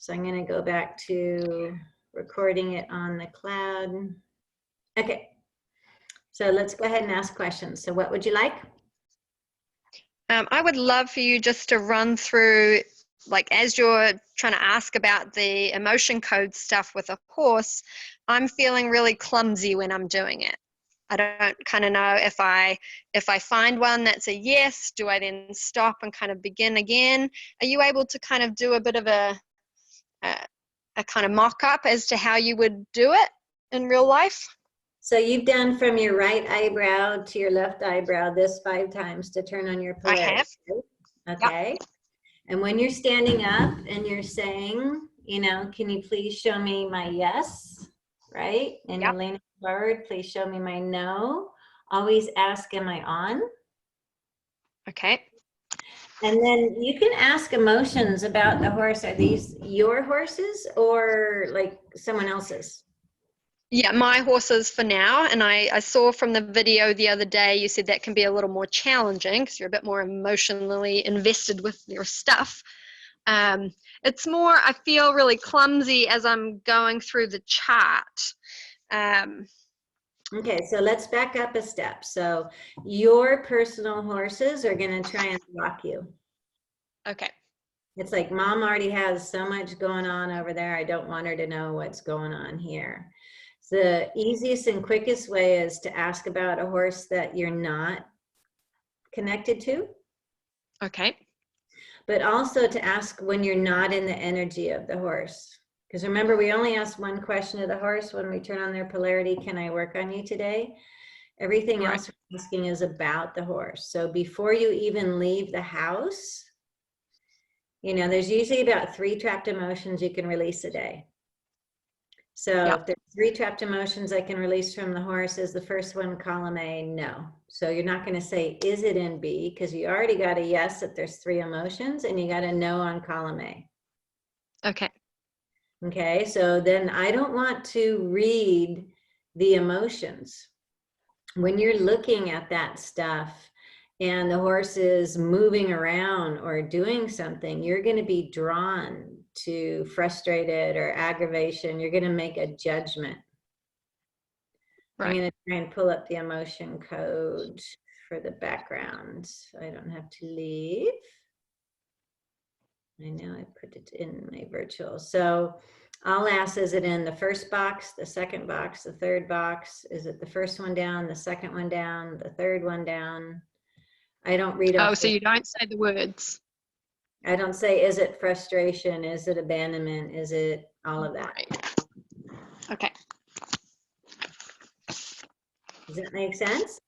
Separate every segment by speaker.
Speaker 1: So I'm going to go back to recording it on the cloud. Okay. So let's go ahead and ask questions. So what would you like?
Speaker 2: I would love for you just to run through, like, as you're trying to ask about the emotion code stuff with a horse, I'm feeling really clumsy when I'm doing it. I don't kind of know if I find one that's a yes, do I then stop and kind of begin again? Are you able to kind of do a bit of a kind of mock-up as to how you would do it in real life?
Speaker 1: So you've done from your right eyebrow to your left eyebrow this 5 times to turn on your polarity.
Speaker 2: I have.
Speaker 1: Okay.
Speaker 2: Yep.
Speaker 1: And when you're standing up and you're saying, you know, can you please show me my yes, right? And you're leaning forward, please show me my no. Always ask, am I on?
Speaker 2: Okay.
Speaker 1: And then you can ask emotions about the horse. Are these your horses or like someone else's?
Speaker 2: Yeah, my horses for now. And I saw from the video the other day, you said that can be a little more challenging because you're a bit more emotionally invested with your stuff. It's more, I feel really clumsy as I'm going through the chart.
Speaker 1: Okay, so let's back up a step. So your personal horses are going to try and block you.
Speaker 2: Okay.
Speaker 1: It's like, mom already has so much going on over there. I don't want her to know what's going on here. The easiest and quickest way is to ask about a horse that you're not connected to.
Speaker 2: Okay.
Speaker 1: But also to ask when you're not in the energy of the horse. Because remember, we only ask one question of the horse when we turn on their polarity, can I work on you today? Everything else we're asking is about the horse. So before you even leave the house, you know, there's usually about 3 trapped emotions you can release a day. So if there's 3 trapped emotions I can release from the horse, is the first one column A? No. So you're not going to say, is it in B? Because you already got a yes if there's 3 emotions, and you got a no on column A.
Speaker 2: Okay.
Speaker 1: Okay, so then I don't want to read the emotions. When you're looking at that stuff and the horse is moving around or doing something, you're going to be drawn to frustrated or aggravation. You're going to make a judgment. I'm going to try and pull up the emotion code for the background so I don't have to leave. I know I put it in my virtual. So I'll ask, is it in the first box, the second box, the third box? Is it the first one down, the second one down, the third one down? I don't read off.
Speaker 2: Oh, so you don't say the words.
Speaker 1: I don't say, is it frustration? Is it abandonment? Is it all of that?
Speaker 2: Right. Okay.
Speaker 1: Does that make sense?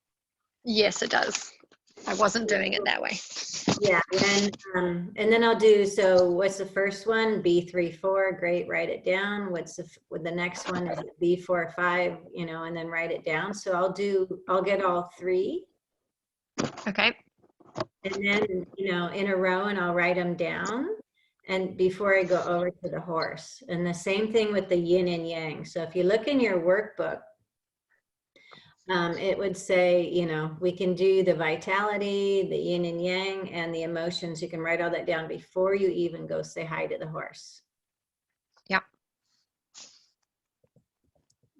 Speaker 2: Yes, it does. I wasn't doing it that way.
Speaker 1: Yeah, and then I'll do, so what's the first one? B3-4, great, write it down. What's the next one? Is it B4-5, you know, and then write it down. So I'll get all 3.
Speaker 2: Okay.
Speaker 1: And then, you know, in a row, and I'll write them down. And before I go over to the horse, and the same thing with the yin and yang. So if you look in your workbook, it would say, you know, we can do the vitality, the yin and yang, and the emotions. You can write all that down before you even go say hi to the horse.
Speaker 2: Yeah.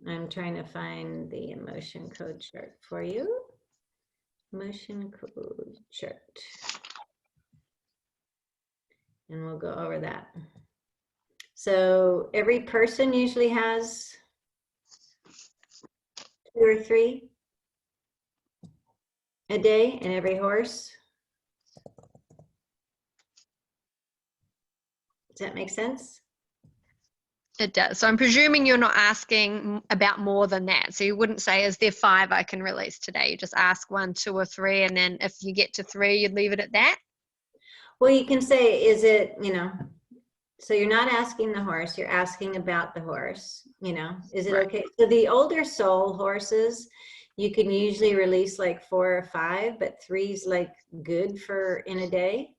Speaker 1: I'm trying to find the emotion code chart for you. Emotion code chart. And we'll go over that. So every person usually has 2 or 3 a day, and every horse. Does that make sense?
Speaker 2: It does. So I'm presuming you're not asking about more than that. So you wouldn't say, is there 5 I can release today? You just ask 1, 2, or 3, and then if you get to 3, you'd leave it at that?
Speaker 1: Well, you can say, is it, you know, so you're not asking the horse, you're asking about the horse, you know, is it okay? So the older soul horses, you can usually release like 4 or 5, but 3's like good for in a day.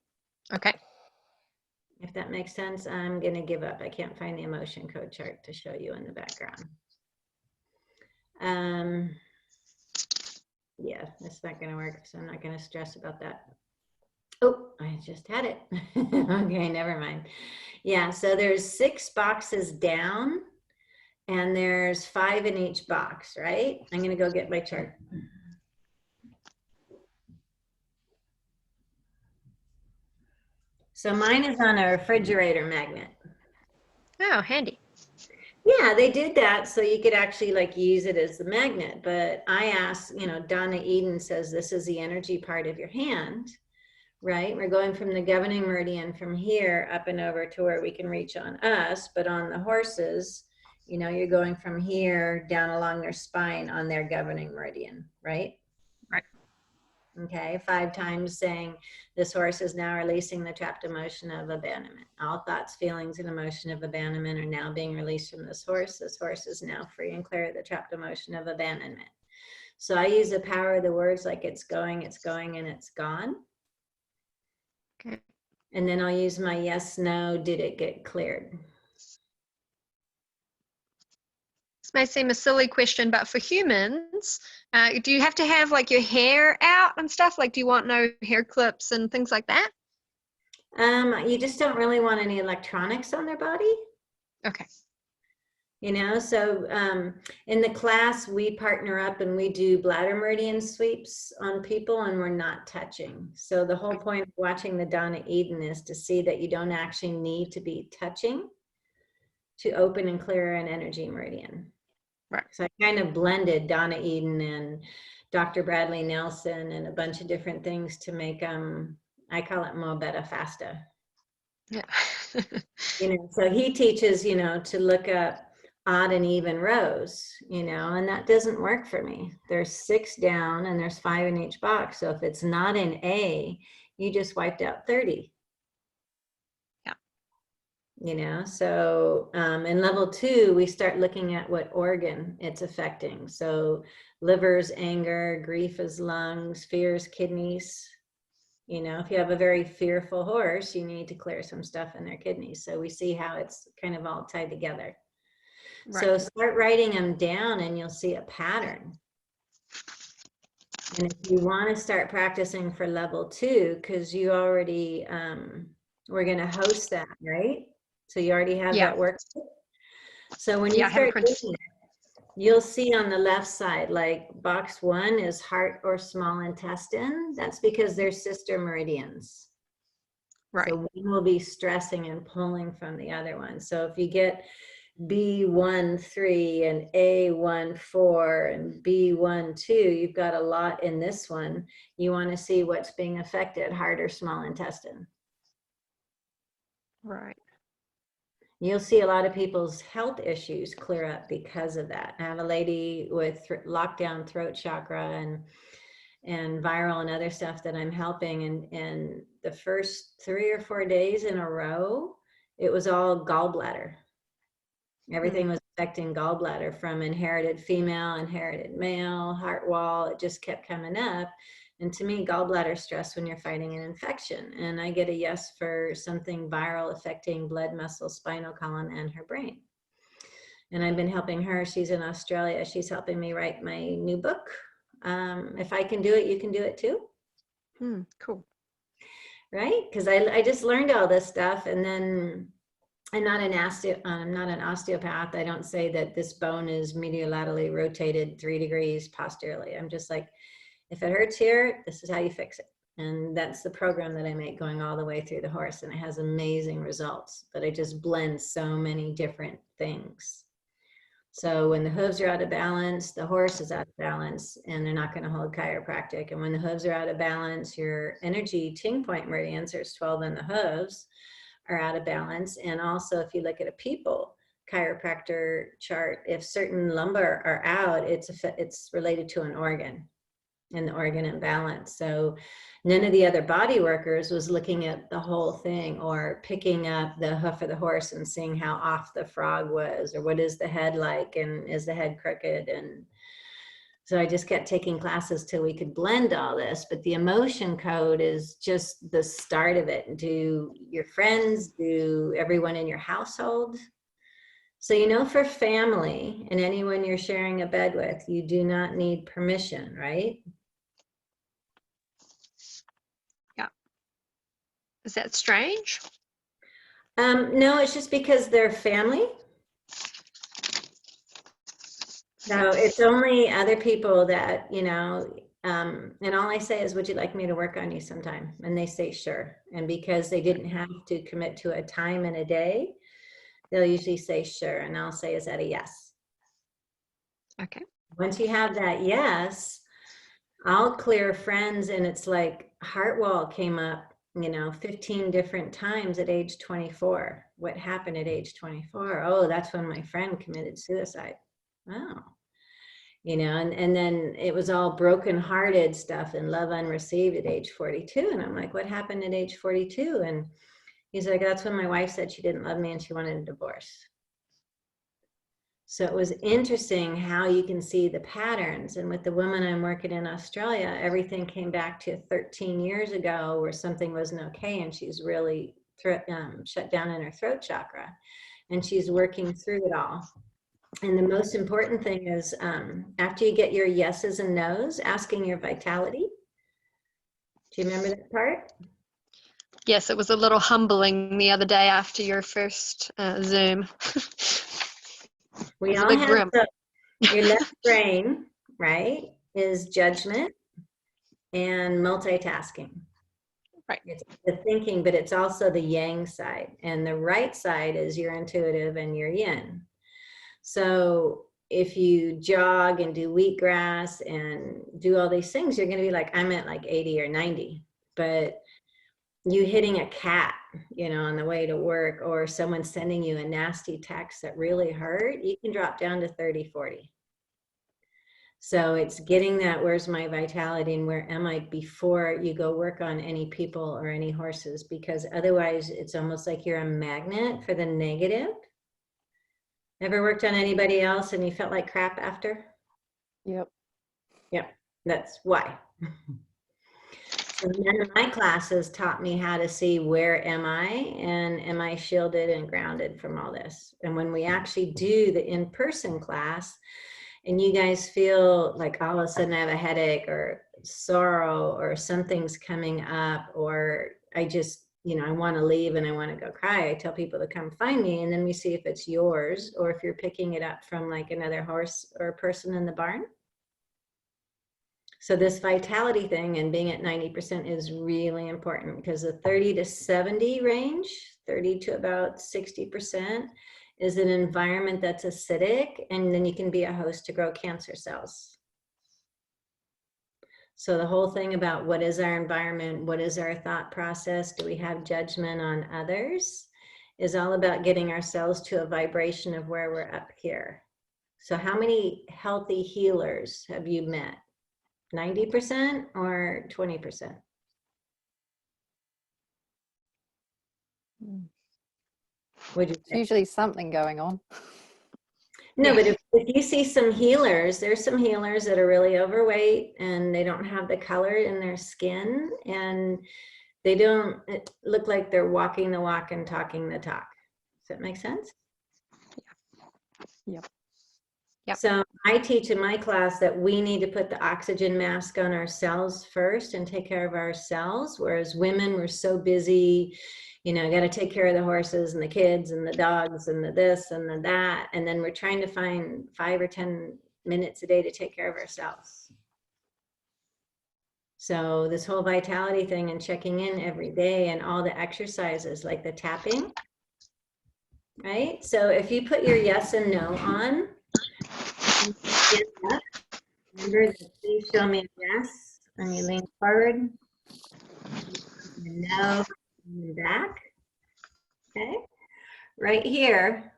Speaker 2: Okay.
Speaker 1: If that makes sense. I'm going to give up. I can't find the emotion code chart to show you in the background. Yeah, that's not going to work, so I'm not going to stress about that. Oh, I just had it. Okay, never mind. Yeah, so there's 6 boxes down and there's 5 in each box, right? I'm gonna go get my chart. So mine is on a refrigerator magnet.
Speaker 2: Oh, handy.
Speaker 1: Yeah, they did that so you could actually like use it as the magnet. But I asked, you know, Donna Eden says this is the energy part of your hand, right? We're going from the governing meridian from here up and over to where we can reach on us. But on the horses, you know, you're going from here down along their spine on their governing meridian, right?
Speaker 2: Right.
Speaker 1: Okay, 5 times saying this horse is now releasing the trapped emotion of abandonment. All thoughts, feelings, and emotion of abandonment are now being released from this horse. This horse is now free and clear of the trapped emotion of abandonment. So I use the power of the words like it's going, and it's gone.
Speaker 2: Okay.
Speaker 1: And then I'll use my yes, no, did it get cleared?
Speaker 2: This may seem a silly question, but for humans, do you have to have like your hair out and stuff? Like, do you want no hair clips and things like that?
Speaker 1: You just don't really want any electronics on their body.
Speaker 2: Okay.
Speaker 1: You know, so in the class, we partner up and we do bladder meridian sweeps on people and we're not touching. So the whole point of watching the Donna Eden is to see that you don't actually need to be touching to open and clear an energy meridian.
Speaker 2: Right.
Speaker 1: So I kind of blended Donna Eden and Dr. Bradley Nelson and a bunch of different things to make, I call it Mo Betta Fasta.
Speaker 2: Yeah.
Speaker 1: You know, so he teaches, you know, to look up odd and even rows, you know, and that doesn't work for me. There's 6 down and there's 5 in each box. So if it's not in A, you just wiped out 30.
Speaker 2: Yeah.
Speaker 1: You know, so in level 2, we start looking at what organ it's affecting. So liver's anger, grief is lungs, fear is kidneys. You know, if you have a very fearful horse, you need to clear some stuff in their kidneys. So we see how it's kind of all tied together.
Speaker 2: Right.
Speaker 1: So start writing them down and you'll see a pattern. And if you want to start practicing for level 2, because you already, we're going to host that, right? So you already have that work. So when you start doing it, you'll see on the left side, like box 1 is heart or small intestine. That's because they're sister meridians.
Speaker 2: Right.
Speaker 1: So one will be stressing and pulling from the other one. So if you get B1-3 and A1-4 and B1-2, you've got a lot in this one. You want to see what's being affected, heart or small intestine.
Speaker 2: Right.
Speaker 1: You'll see a lot of people's health issues clear up because of that. I have a lady with lockdown throat chakra and viral and other stuff that I'm helping. And the first 3 or 4 days in a row, it was all gallbladder. Everything was affecting gallbladder, from inherited female, inherited male, heart wall. It just kept coming up. And to me, gallbladder stress when you're fighting an infection. And I get a yes for something viral affecting blood, muscle, spinal column, and her brain. And I've been helping her. She's in Australia. She's helping me write my new book. If I can do it, you can do it too.
Speaker 2: Cool.
Speaker 1: Right? Because I just learned all this stuff. And then I'm not an osteopath. I don't say that this bone is mediolaterally rotated 3 degrees posteriorly. I'm just like, if it hurts here, this is how you fix it. And that's the program that I make going all the way through the horse. And it has amazing results, but I just blend so many different things. So when the hooves are out of balance, the horse is out of balance and they're not going to hold chiropractic. And when the hooves are out of balance, your energy ting point meridians, there's 12 in the hooves, are out of balance. And also if you look at a people chiropractor chart, if certain lumbar are out, it's related to an organ and the organ imbalance. So none of the other body workers was looking at the whole thing or picking up the hoof of the horse and seeing how off the frog was, or what is the head like, and is the head crooked. And so I just kept taking classes till we could blend all this. But the emotion code is just the start of it. Do your friends, do everyone in your household. So, you know, for family and anyone you're sharing a bed with, you do not need permission, right?
Speaker 2: Yeah. Is that strange?
Speaker 1: No, it's just because they're family. So it's only other people that, you know, and all I say is, would you like me to work on you sometime? And they say, sure. And because they didn't have to commit to a time and a day, they'll usually say, sure. And I'll say, is that a yes?
Speaker 2: Okay.
Speaker 1: Once you have that yes, I'll clear friends, and it's like heart wall came up, you know, 15 different times at age 24. What happened at age 24? Oh, that's when my friend committed suicide. Oh. You know, and then it was all broken-hearted stuff and love unreceived at age 42. And I'm like, what happened at age 42? And he's like, that's when my wife said she didn't love me and she wanted a divorce. So it was interesting how you can see the patterns. And with the woman I'm working in Australia, everything came back to 13 years ago where something wasn't okay, and she's really shut down in her throat chakra, and she's working through it all. And the most important thing is, after you get your yeses and nos, asking your vitality. Do you remember that part?
Speaker 2: Yes, it was a little humbling the other day after your first Zoom.
Speaker 1: We all have your left brain, right, is judgment and multitasking.
Speaker 2: Right.
Speaker 1: It's the thinking, but it's also the yang side. And the right side is your intuitive and your yin. So if you jog and do wheatgrass and do all these things, you're going to be like, I'm at like 80 or 90. But you hitting a cat, you know, on the way to work, or someone sending you a nasty text that really hurt, you can drop down to 30, 40. So it's getting that, where's my vitality and where am I, before you go work on any people or any horses, because otherwise it's almost like you're a magnet for the negative. Ever worked on anybody else and you felt like crap after?
Speaker 3: Yep.
Speaker 1: Yep, that's why. So none of my classes taught me how to see where am I, and am I shielded and grounded from all this. And when we actually do the in-person class and you guys feel like all of a sudden I have a headache or sorrow or something's coming up, or I just, you know, I want to leave and I want to go cry, I tell people to come find me, and then we see if it's yours or if you're picking it up from like another horse or person in the barn. So this vitality thing and being at 90% is really important, because the 30 to 70 range, 30 to about 60%, is an environment that's acidic, and then you can be a host to grow cancer cells. So the whole thing about what is our environment, what is our thought process, do we have judgment on others, is all about getting ourselves to a vibration of where we're up here. So how many healthy healers have you met? 90% or 20%? Would you say?
Speaker 3: It's usually something going on.
Speaker 1: No, but if you see some healers, there's some healers that are really overweight and they don't have the color in their skin, and they don't look like they're walking the walk and talking the talk. Does that make sense?
Speaker 3: Yep.
Speaker 2: Yep.
Speaker 1: So I teach in my class that we need to put the oxygen mask on ourselves first and take care of ourselves, whereas women, we're so busy, you know, got to take care of the horses and the kids and the dogs and the this and the that, and then we're trying to find 5 or 10 minutes a day to take care of ourselves. So this whole vitality thing and checking in every day and all the exercises like the tapping, right? So if you put your yes and no on, remember that, please show me a yes, and you lean forward, no, and back. Okay, right here,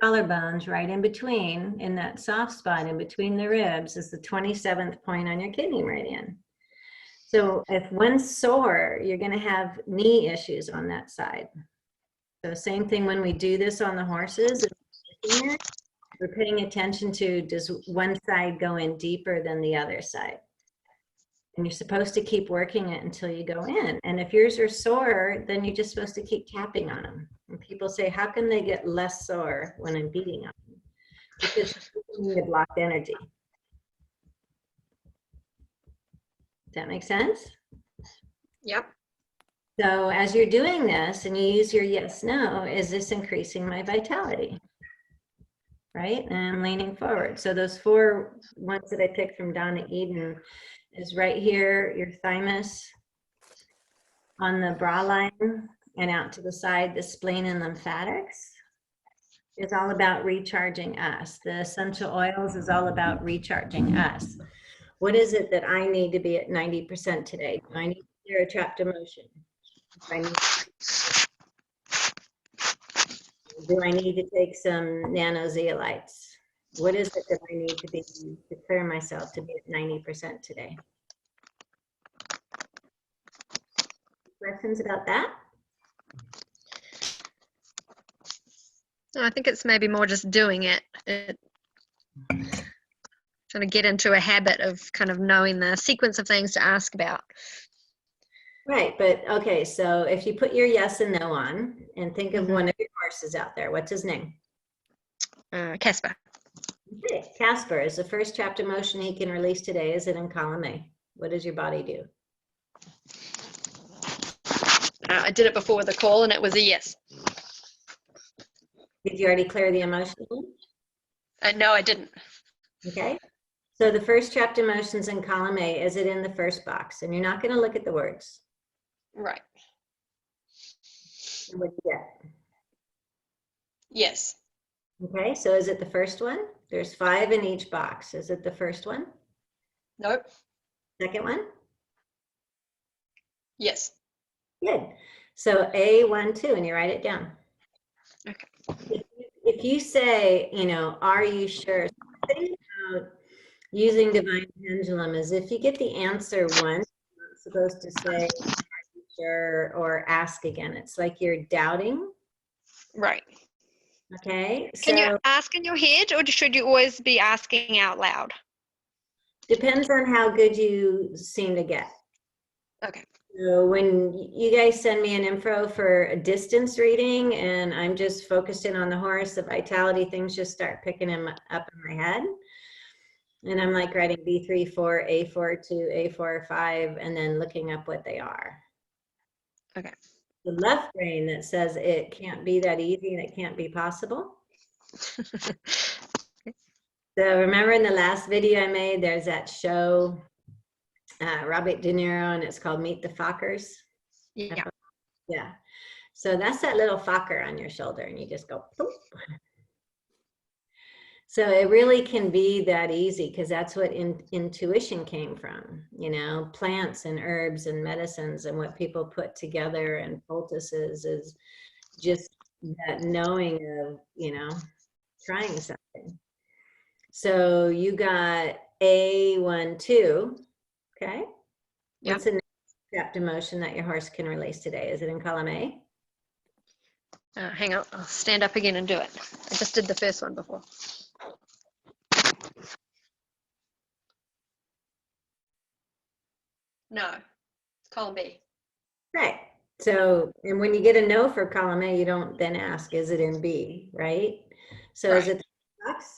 Speaker 1: collarbones, right in between, in that soft spot in between the ribs, is the 27th point on your kidney meridian. So if one's sore, you're going to have knee issues on that side. So same thing when we do this on the horses, we're paying attention to, does one side go in deeper than the other side? And you're supposed to keep working it until you go in. And if yours are sore, then you're just supposed to keep tapping on them. And people say, how can they get less sore when I'm beating on them? Because you need blocked energy. Does that make sense?
Speaker 2: Yep.
Speaker 1: So as you're doing this and you use your yes, no, is this increasing my vitality? Right? And I'm leaning forward. So those 4 ones that I picked from Donna Eden is right here, your thymus on the bra line and out to the side, the spleen and lymphatics is all about recharging us. The essential oils is all about recharging us. What is it that I need to be at 90% today? Do I need to clear a trapped emotion? Do I need to take some nanozeolites? What is it that I need to be to clear myself to be at 90% today? Questions about that?
Speaker 2: No, I think it's maybe more just doing it. Trying to get into a habit of kind of knowing the sequence of things to ask about.
Speaker 1: Right, but okay, so if you put your yes and no on and think of one of your horses out there, what's his name?
Speaker 2: Casper.
Speaker 1: Okay, Casper is the first trapped emotion he can release today. Is it in column A? What does your body do?
Speaker 2: I did it before with a call and it was a yes.
Speaker 1: Did you already clear the emotion?
Speaker 2: No, I didn't.
Speaker 1: Okay, so the first trapped emotions in column A, is it in the first box? And you're not going to look at the words.
Speaker 2: Right.
Speaker 1: What do you get?
Speaker 2: Yes.
Speaker 1: Okay, so is it the first one? There's 5 in each box. Is it the first one?
Speaker 2: Nope.
Speaker 1: Second one?
Speaker 2: Yes.
Speaker 1: Good. So A, 1, 2, and you write it down.
Speaker 2: Okay.
Speaker 1: If you say, you know, are you sure? The thing about using divine pendulum is if you get the answer once, you're not supposed to say, are you sure, or ask again. It's like you're doubting.
Speaker 2: Right.
Speaker 1: Okay.
Speaker 2: Can you
Speaker 1: So
Speaker 2: ask in your head or should you always be asking out loud?
Speaker 1: depends on how good you seem to get.
Speaker 2: Okay.
Speaker 1: So when you guys send me an info for a distance reading and I'm just focused in on the horse, the vitality things just start picking him up in my head. And I'm like writing B3, 4, A4, 2, A4, 5, and then looking up what they are.
Speaker 2: Okay.
Speaker 1: The left brain that says it can't be that easy and it can't be possible. So remember in the last video I made, there's that show, Robert De Niro, and it's called Meet the Fockers.
Speaker 2: Yeah.
Speaker 1: Yeah. So that's that little focker on your shoulder and you just go, poof. So it really can be that easy because that's what intuition came from, you know, plants and herbs and medicines and what people put together and poultices is just that knowing of, you know, trying something. So you got A1, 2, okay?
Speaker 2: Yeah.
Speaker 1: What's the next trapped emotion that your horse can release today? Is it in column A?
Speaker 2: Hang on, I'll stand up again and do it. I just did the first one before. No, it's column B.
Speaker 1: Right. So, and when you get a no for column A, you don't then ask, is it in B, right? So is
Speaker 2: Right.
Speaker 1: it the box?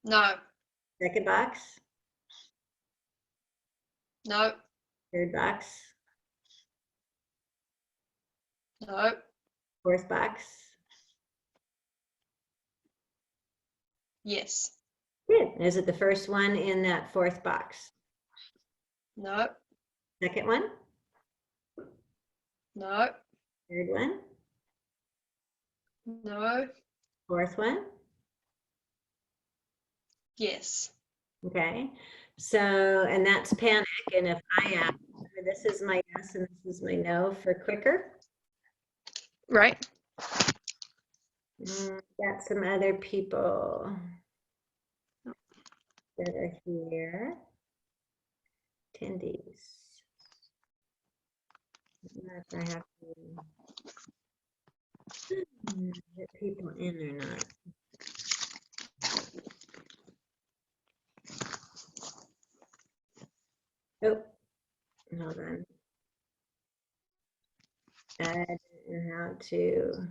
Speaker 2: No,
Speaker 1: Second box?
Speaker 2: no,
Speaker 1: Third box?
Speaker 2: no,
Speaker 1: Fourth box?
Speaker 2: yes,
Speaker 1: Good. Is it the first one in that fourth box?
Speaker 2: no,
Speaker 1: Second one?
Speaker 2: no,
Speaker 1: Third one?
Speaker 2: no,
Speaker 1: Fourth one?
Speaker 2: yes.
Speaker 1: Okay. So, and that's panic. And if I ask, this is my yes and this is my no for quicker.
Speaker 2: Right.
Speaker 1: Got some other people that are here. Attendees. I don't know if I have to get people in or not. Oh, hold on. I don't know how to.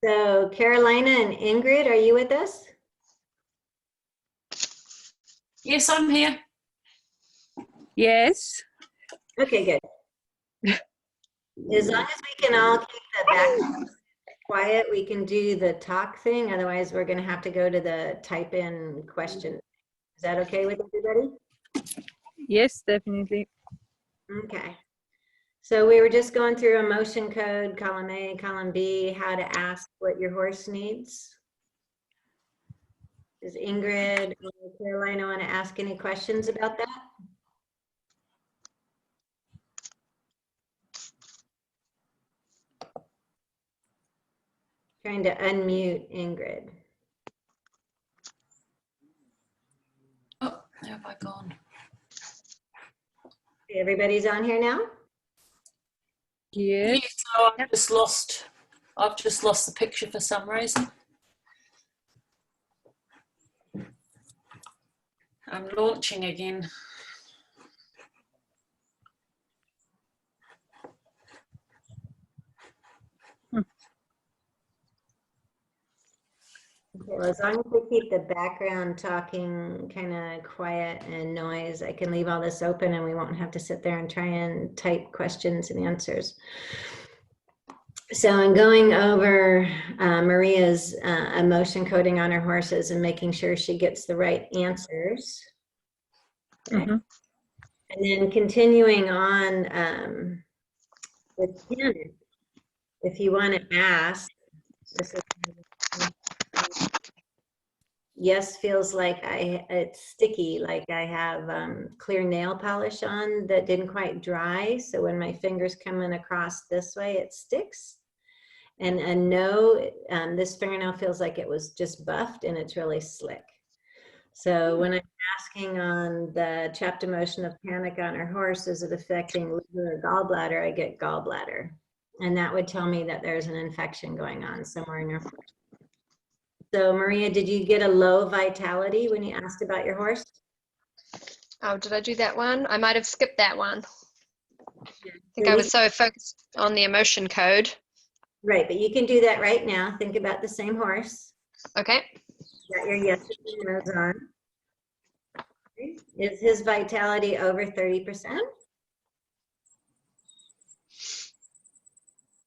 Speaker 1: So Carolina and Ingrid, are you with us?
Speaker 4: Yes, I'm here.
Speaker 5: Yes.
Speaker 1: Okay, good. As long as we can all keep the background quiet, we can do the talk thing. Otherwise, we're going to have to go to the type in question. Is that okay with everybody?
Speaker 5: Yes, definitely.
Speaker 1: Okay. So we were just going through emotion code, column A, column B, how to ask what your horse needs. Does Ingrid or Carolina want to ask any questions about that? Trying to unmute Ingrid.
Speaker 4: Oh, where have I gone?
Speaker 1: Okay, everybody's on here now?
Speaker 5: Yes.
Speaker 4: Yes, so I've just lost the picture for some reason. I'm launching again.
Speaker 1: Okay, well, as long as we keep the background talking kind of quiet and noise, I can leave all this open and we won't have to sit there and try and type questions and answers. So I'm going over Maria's emotion coding on her horses and making sure she gets the right answers. Okay.
Speaker 5: Mhm.
Speaker 1: And then continuing on with panic, if you want to ask, this is yes, feels like it's sticky, like I have clear nail polish on that didn't quite dry. So when my fingers come in across this way, it sticks. And a no, this fingernail feels like it was just buffed and it's really slick. So when I'm asking on the trapped emotion of panic on her horse, is it affecting liver or gallbladder? I get gallbladder. And that would tell me that there's an infection going on somewhere in your horse. So Maria, did you get a low vitality when you asked about your horse?
Speaker 2: Oh, did I do that one? I might have skipped that one. I think
Speaker 1: So
Speaker 2: I was so focused on the emotion code.
Speaker 1: Right, but you can do that right now. Think about the same horse.
Speaker 2: Okay.
Speaker 1: Got your yes and no's on. Okay. Is his vitality over 30%?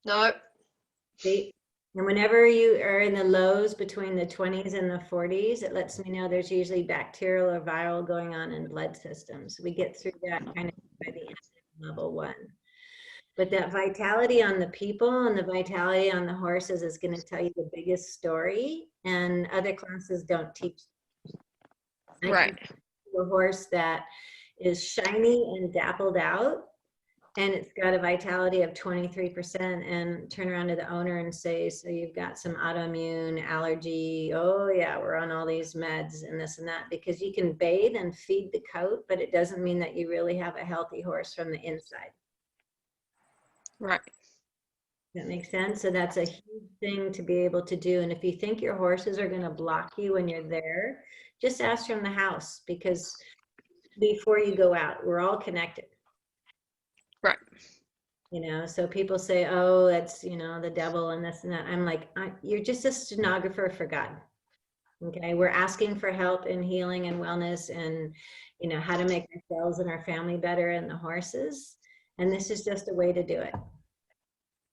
Speaker 2: No.
Speaker 1: See? And whenever you are in the lows between the 20s and the 40s, it lets me know there's usually bacterial or viral going on in blood systems. We get through that kind of by the end of level 1. But that vitality on the people and the vitality on the horses is going to tell you the biggest story, and other classes don't teach.
Speaker 2: Right.
Speaker 1: A horse that is shiny and dappled out, and it's got a vitality of 23%, and turn around to the owner and say, so you've got some autoimmune allergy. Oh yeah, we're on all these meds and this and that, because you can bathe and feed the coat, but it doesn't mean that you really have a healthy horse from the inside.
Speaker 2: Right.
Speaker 1: That makes sense. So that's a huge thing to be able to do. And if you think your horses are going to block you when you're there, just ask from the house, because before you go out, we're all connected.
Speaker 2: Right.
Speaker 1: You know, so people say, oh, that's, you know, the devil and this and that. I'm like, you're just a stenographer for God. Okay. We're asking for help in healing and wellness and, you know, how to make ourselves and our family better and the horses. And this is just a way to do it.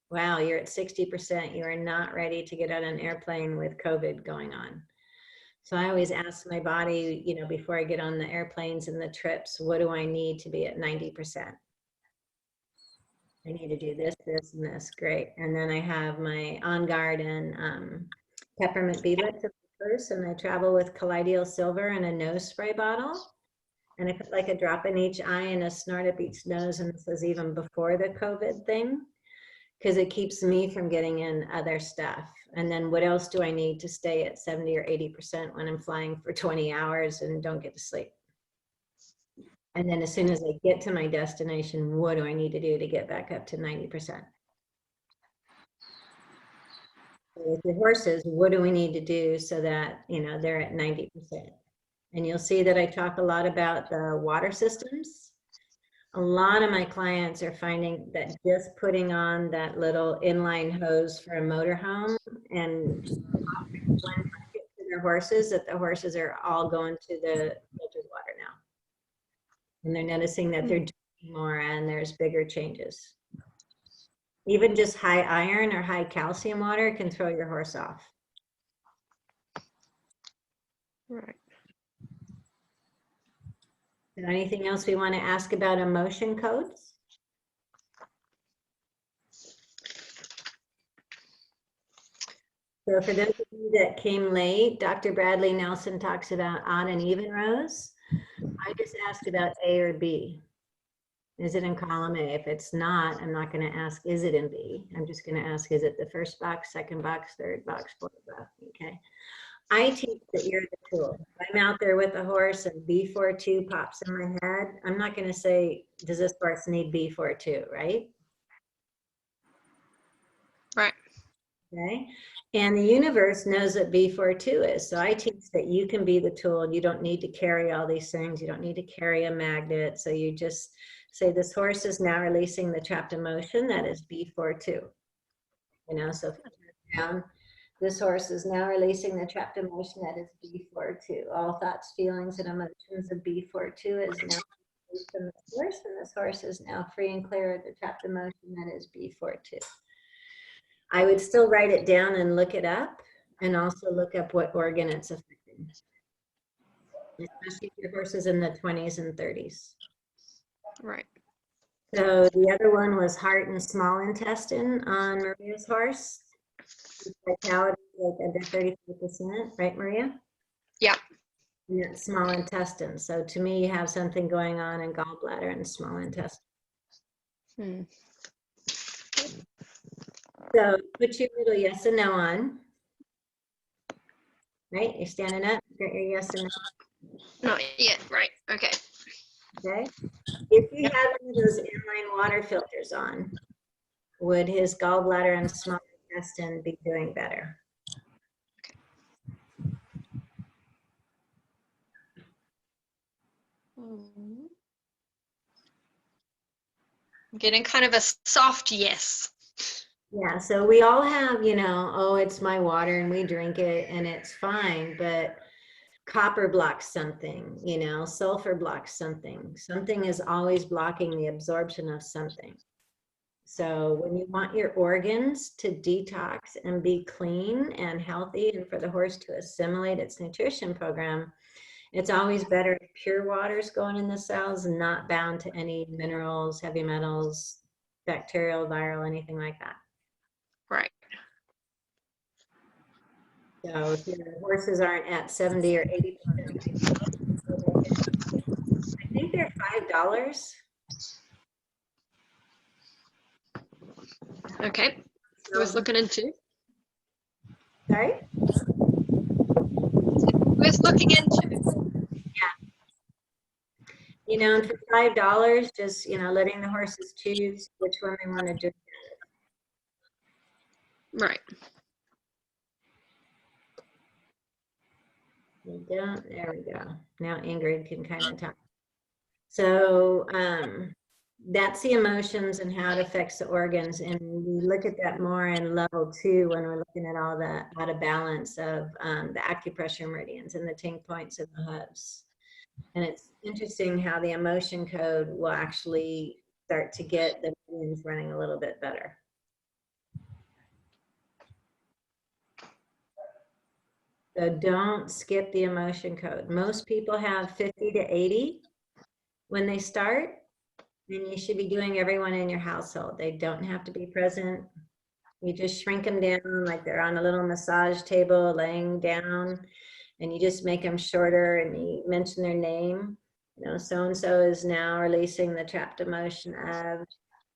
Speaker 1: Wow, you're at 60%. You are not ready to get on an airplane with COVID going on. So I always ask my body, you know, before I get on the airplanes and the trips, what do I need to be at 90%? I need to do this, this, and this. Great. And then I have my On Guard and peppermint beadlets first, and I travel with colloidal silver and a nose spray bottle. And I put like a drop in each eye and a snort up each nose. And this was even before the COVID thing, because it keeps me from getting in other stuff. And then what else do I need to stay at 70 or 80% when I'm flying for 20 hours and don't get to sleep? And then as soon as I get to my destination, what do I need to do to get back up to 90%? With your horses, what do we need to do so that, you know, they're at 90%? And you'll see that I talk a lot about the water systems. A lot of my clients are finding that just putting on that little inline hose for a motorhome and just offering one bucket to their horses, that the horses are all going to the filtered water now. And they're noticing that they're drinking more and there's bigger changes. Even just high iron or high calcium water can throw your horse off.
Speaker 2: Right.
Speaker 1: Is there anything else we want to ask about emotion codes? So for those of you that came late, Dr. Bradley Nelson talks about odd and even rows. I just asked about A or B. Is it in column A? If it's not, I'm not going to ask, is it in B? I'm just going to ask, is it the first box, second box, third box, fourth box? Okay. I teach that you're the tool. If I'm out there with a horse and B42 pops in my head, I'm not going to say, does this horse need B42, right?
Speaker 2: Right.
Speaker 1: Okay. And the universe knows what B42 is. So I teach that you can be the tool. You don't need to carry all these things. You don't need to carry a magnet. So you just say this horse is now releasing the trapped emotion. That is B42. You know, so if you turn down, this horse is now releasing the trapped emotion. That is B42. All thoughts, feelings, and emotions of B42 is now released from this horse. And this horse is now free and clear of the trapped emotion. That is B42. I would still write it down and look it up, and also look up what organ it's affecting, especially if your horse is in the 20s and 30s.
Speaker 2: Right.
Speaker 1: So the other one was heart and small intestine on Maria's horse. Vitality like under 35%, right, Maria?
Speaker 2: Yeah.
Speaker 1: And that's small intestine. So to me, you have something going on in gallbladder and small intestine. So put your little yes and no on. Right? You're standing up. Got your yes and no.
Speaker 2: Not yet. Right. Okay.
Speaker 1: Okay. If you had one of those inline water filters on, would his gallbladder and small intestine be doing better?
Speaker 2: I'm getting kind of a soft yes.
Speaker 1: Yeah, so we all have, you know, oh, it's my water and we drink it and it's fine, but copper blocks something, you know, sulfur blocks something. Something is always blocking the absorption of something. So when you want your organs to detox and be clean and healthy and for the horse to assimilate its nutrition program, it's always better if pure water's going in the cells and not bound to any minerals, heavy metals, bacterial, viral, anything like that.
Speaker 2: Right.
Speaker 1: So if your horses aren't at 70 or 80%, I think they're $5.
Speaker 2: Okay. I was looking into.
Speaker 1: Sorry?
Speaker 2: Was looking into.
Speaker 1: You know, and for $5, just, you know, letting the horses choose which one they want to do.
Speaker 2: Right.
Speaker 1: We don't, there we go. Now Ingrid can kind of talk. So that's the emotions and how it affects the organs. And we look at that more in level 2 when we're looking at all the out of balance of the acupressure meridians and the tink points of the hooves. And it's interesting how the emotion code will actually start to get the meridians running a little bit better. So don't skip the emotion code. Most people have 50 to 80 when they start, and you should be doing everyone in your household. They don't have to be present. You just shrink them down like they're on a little massage table laying down, and you just make them shorter and you mention their name. You know, so-and-so is now releasing the trapped emotion of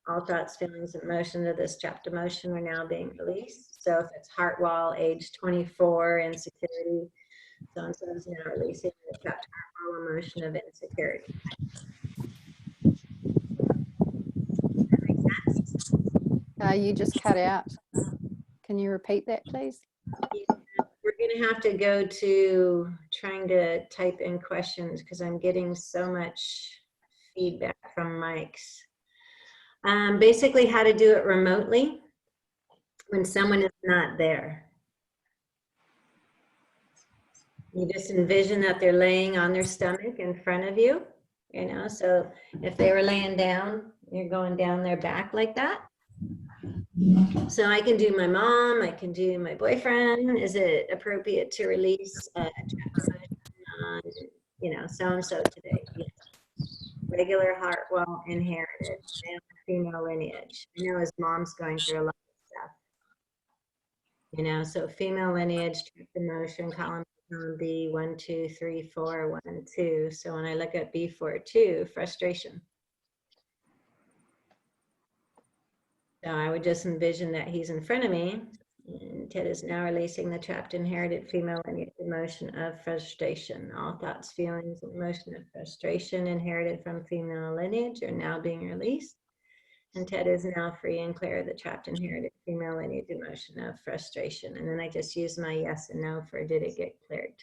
Speaker 1: all thoughts, feelings, and emotions of this trapped emotion are now being released. So if it's heart wall, age 24, insecurity, so-and-so is now releasing the trapped heart wall emotion of insecurity. Does that make sense?
Speaker 3: You just cut out. Can you repeat that, please?
Speaker 1: Yeah, we're going to have to go to trying to type in questions because I'm getting so much feedback from mics. Basically how to do it remotely when someone is not there. You just envision that they're laying on their stomach in front of you, so if they were laying down, you're going down their back like that. So I can do my mom, I can do my boyfriend. Is it appropriate to release a on, so-and-so today? Yes. Regular Hartwell inherited, male, female lineage. I know his mom's going through a lot of stuff. So female lineage, emotion, column B, 1, 2, 3, 4, 1, 2. So when I look at B4, 2, frustration. So I would just envision that he's in front of me, and Ted is now releasing the trapped inherited female lineage emotion of frustration. All thoughts, feelings, and emotion of frustration inherited from female lineage are now being released. And Ted is now free and clear of the trapped inherited female lineage emotion of frustration. And then I just use my yes and no for did it get cleared.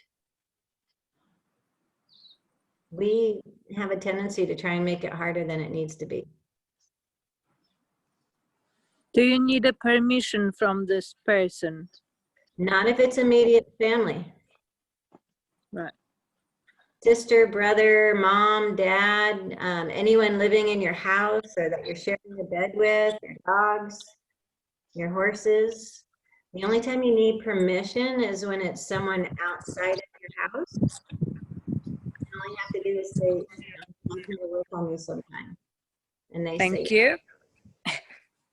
Speaker 1: We have a tendency to try and make it harder than it needs to be.
Speaker 5: Do you need a permission from this person?
Speaker 1: Not if it's immediate family.
Speaker 5: Right.
Speaker 1: Sister, brother, mom, dad, anyone living in your house or that you're sharing a bed with, your dogs, your horses. The only time you need permission is when it's someone outside of your house. All you have to do is say, you can work on me sometime. And they
Speaker 5: Thank
Speaker 1: say,
Speaker 5: you.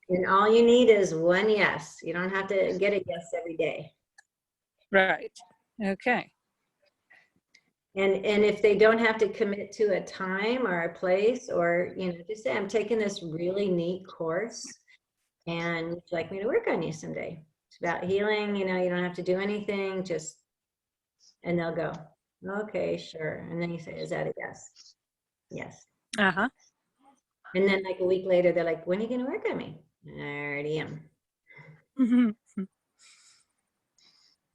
Speaker 1: and all you need is one yes. You don't have to get a yes every day.
Speaker 5: Right. Okay.
Speaker 1: And if they don't have to commit to a time or a place, or just say, I'm taking this really neat course and would you like me to work on you someday? It's about healing, you don't have to do anything, and they'll go, okay, sure. And then you say, is that a yes? Yes.
Speaker 5: Uh-huh.
Speaker 1: And then like a week later, they're like, when are you going to work on me? I already am.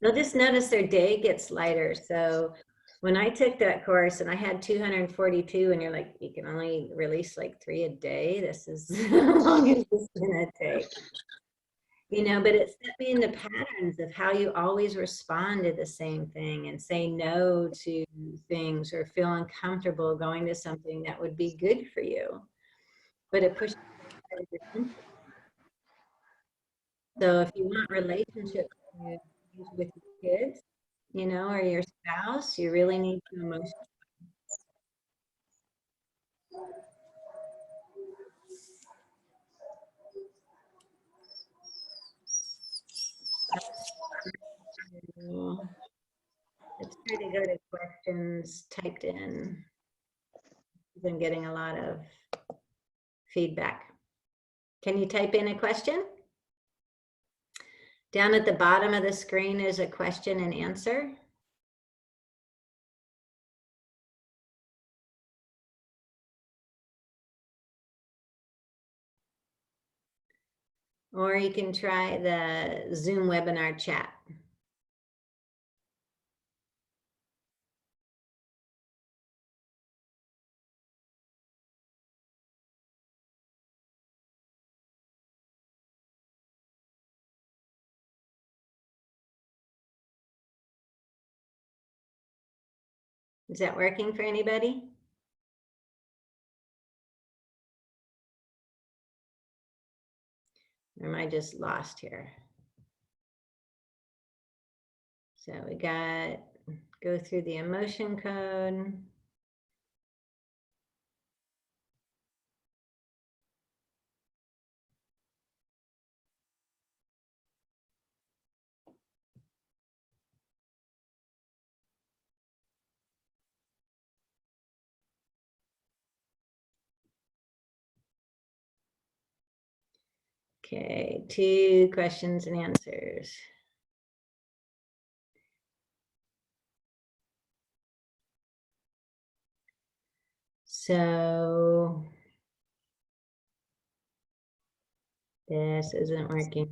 Speaker 1: They'll just notice their day gets lighter. So when I took that course and I had 242 and you're like, you can only release like 3 a day. This is how long is this gonna take? But it set me in the patterns of how you always respond to the same thing and say no to things or feel uncomfortable going to something that would be good for you. But it pushes you. So if you want relationships with your kids, or your spouse, you really need to emotionally. Let's try to go to questions typed in. I've been getting a lot of feedback. Can you type in a question? Down at the bottom of the screen is a question and answer. Or you can try the Zoom webinar chat. Is that working for anybody? Or am I just lost here? So we got, go through the emotion code. Okay, 2 questions and answers. So this isn't working.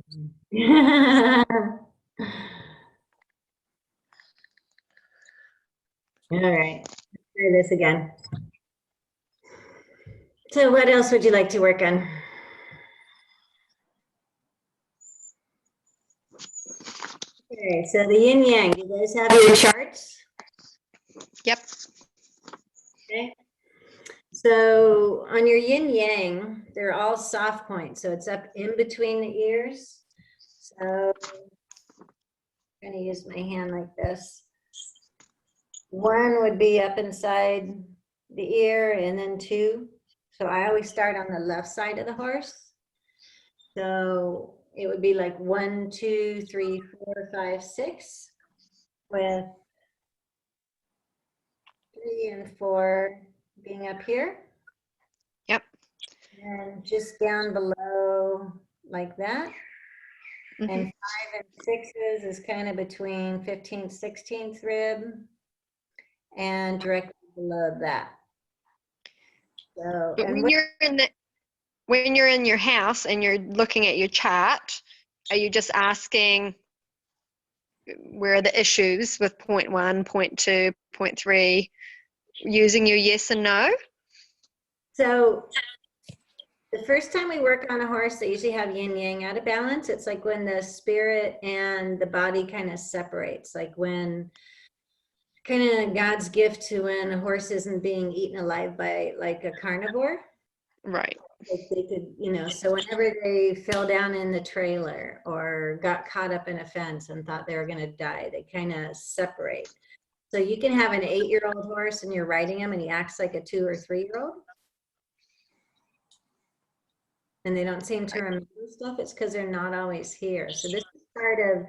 Speaker 1: All right, let's try this again. So what else would you like to work on? Okay, so the yin yang, you guys have your charts?
Speaker 2: Yep.
Speaker 1: Okay. So on your yin yang, they're all soft points. So it's up in between the ears. So I'm going to use my hand like this. One would be up inside the ear, and then two. So I always start on the left side of the horse. So it would be like 1, 2, 3, 4, 5, 6, with 3 and 4 being up here.
Speaker 2: Yep.
Speaker 1: And just down below like that.
Speaker 2: Mhm.
Speaker 1: And 5 and 6s is kind of between 15th, 16th rib and directly below that. So,
Speaker 2: But
Speaker 1: and
Speaker 2: when you're in your house and you're looking at your chart, are you just asking where are the issues with point 1, point 2, point 3, using your yes and no?
Speaker 1: so the first time we work on a horse, they usually have yin yang out of balance. It's like when the spirit and the body kind of separates, like when kind of God's gift to when a horse isn't being eaten alive by like a carnivore.
Speaker 2: Right.
Speaker 1: Like they could, you know, so whenever they fell down in the trailer or got caught up in a fence and thought they were going to die, they kind of separate. So you can have an 8-year-old horse and you're riding him and he acts like a 2 or 3-year-old. And they don't seem to remember stuff. It's because they're not always here. So this is part of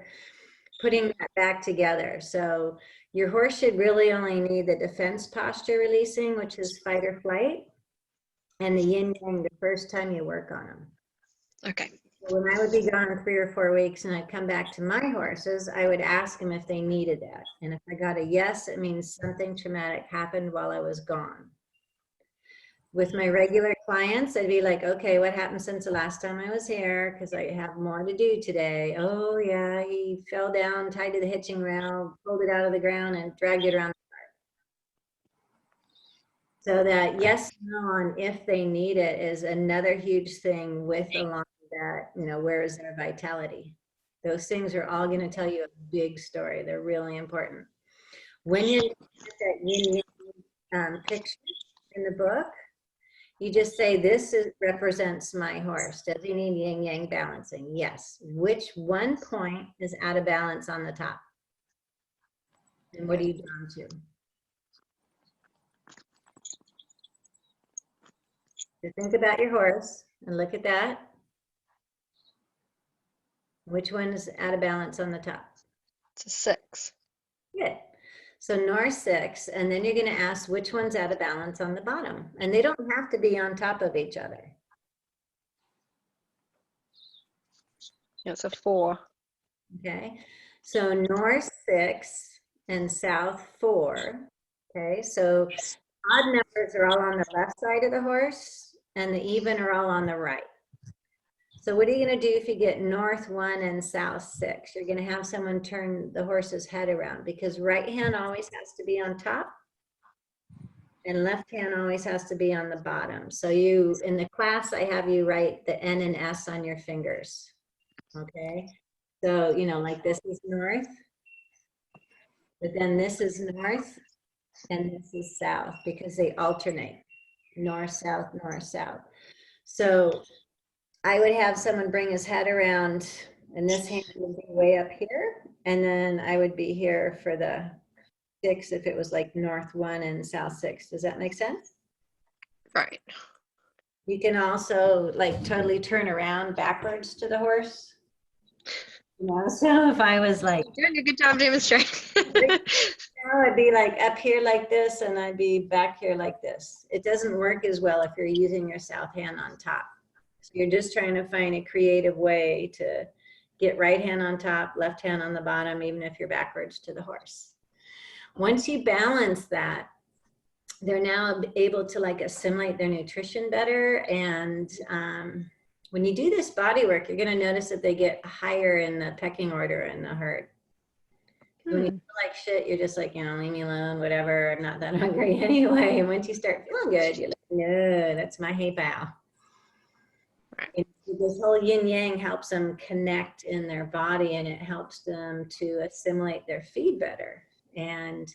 Speaker 1: putting that back together. So your horse should really only need the defense posture releasing, which is fight or flight, and the yin yang the first time you work on them.
Speaker 2: Okay.
Speaker 1: So when I would be gone 3 or 4 weeks and I'd come back to my horses, I would ask them if they needed that. And if I got a yes, it means something traumatic happened while I was gone. With my regular clients, I'd be like, okay, what happened since the last time I was here? Because I have more to do today. Oh yeah, he fell down, tied to the hitching rail, pulled it out of the ground and dragged it around the park. So that yes, no, on if they need it is another huge thing with along that, you know, where is their vitality? Those things are all going to tell you a big story. They're really important. When you're looking at that yin yang picture in the book, you just say, this represents my horse. Does he need yin yang balancing? Yes. Which one point is out of balance on the top? And what are you drawn to? So think about your horse and look at that. Which one is out of balance on the top?
Speaker 2: It's a 6.
Speaker 1: Good. So north 6, and then you're going to ask which one's out of balance on the bottom. And they don't have to be on top of each other.
Speaker 2: It's a 4.
Speaker 1: Okay. So north 6 and south 4. Okay. So odd numbers are all on the left side of the horse and the even are all on the right. So what are you going to do if you get north 1 and south 6? You're going to have someone turn the horse's head around, because right hand always has to be on top and left hand always has to be on the bottom. So you, in the class, I have you write the N and S on your fingers. Okay. So, you know, like this is north, but then this is north and this is south, because they alternate north, south, north, south. So I would have someone bring his head around and this hand would be way up here. And then I would be here for the 6 if it was like north 1 and south 6. Does that make sense?
Speaker 2: Right.
Speaker 1: You can also like totally turn around backwards to the horse. You know, so if I was like,
Speaker 2: Doing a good job demonstrating.
Speaker 1: I'd be like up here like this and I'd be back here like this. It doesn't work as well if you're using your south hand on top. So you're just trying to find a creative way to get right hand on top, left hand on the bottom, even if you're backwards to the horse. Once you balance that, they're now able to like assimilate their nutrition better. And when you do this body work, you're going to notice that they get higher in the pecking order in the herd. When you feel like shit, you're just like, you know, leave me alone, whatever. I'm not that hungry anyway. And once you start feeling good, you're like, no, that's my hay pal. Right. This whole yin yang helps them connect in their body, and it helps them to assimilate their feed better. And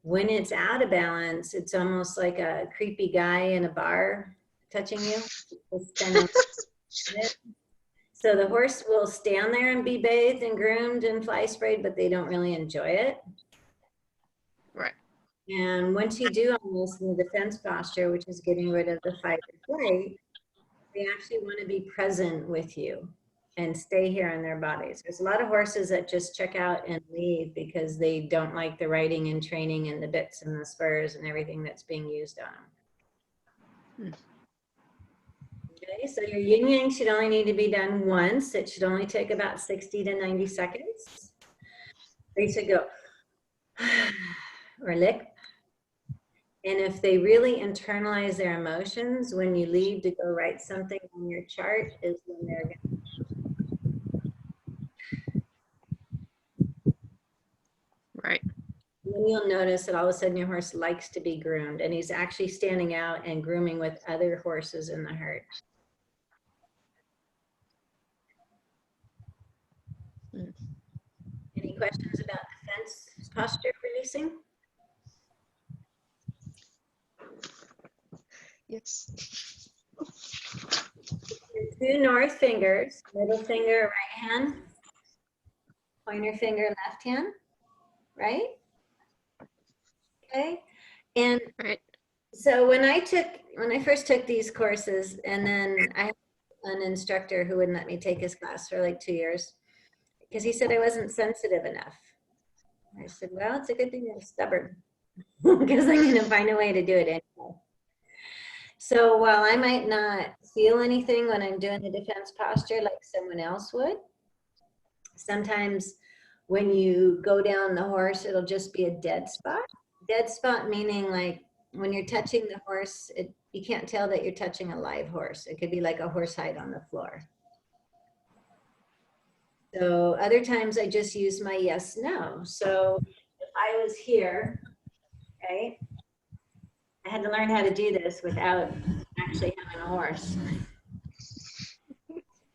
Speaker 1: When it's out of balance, it's almost like a creepy guy in a bar touching you. It's kind of so the horse will stand there and be bathed and groomed and fly sprayed, but they don't really enjoy it.
Speaker 2: Right.
Speaker 1: And once you do almost in the defense posture, which is getting rid of the fight or flight, they actually want to be present with you and stay here in their bodies. There's a lot of horses that just check out and leave because they don't like the riding and training and the bits and the spurs and everything that's being used on them. Okay, so your yin yang should only need to be done once. It should only take about 60 to 90 seconds. They should go or lick. And if they really internalize their emotions, when you leave to go write something on your chart is when they're going to.
Speaker 2: Right.
Speaker 1: Then you'll notice that all of a sudden your horse likes to be groomed and he's actually standing out and grooming with other horses in the herd. Any questions about defense posture releasing?
Speaker 2: Yes.
Speaker 1: Your 2 north fingers, middle finger, right hand, pointer finger, left hand, right? Okay. And
Speaker 2: Right.
Speaker 1: so when I first took these courses, and then I had an instructor who wouldn't let me take his class for like 2 years because he said I wasn't sensitive enough. I said, well, it's a good thing I'm stubborn because I'm going to find a way to do it anyway. So while I might not feel anything when I'm doing the defense posture like someone else would, sometimes when you go down the horse, it'll just be a dead spot. Dead spot meaning like when you're touching the horse, you can't tell that you're touching a live horse. It could be like a horse hide on the floor. So other times I just use my yes, no. So if I was here, okay, I had to learn how to do this without actually having a horse.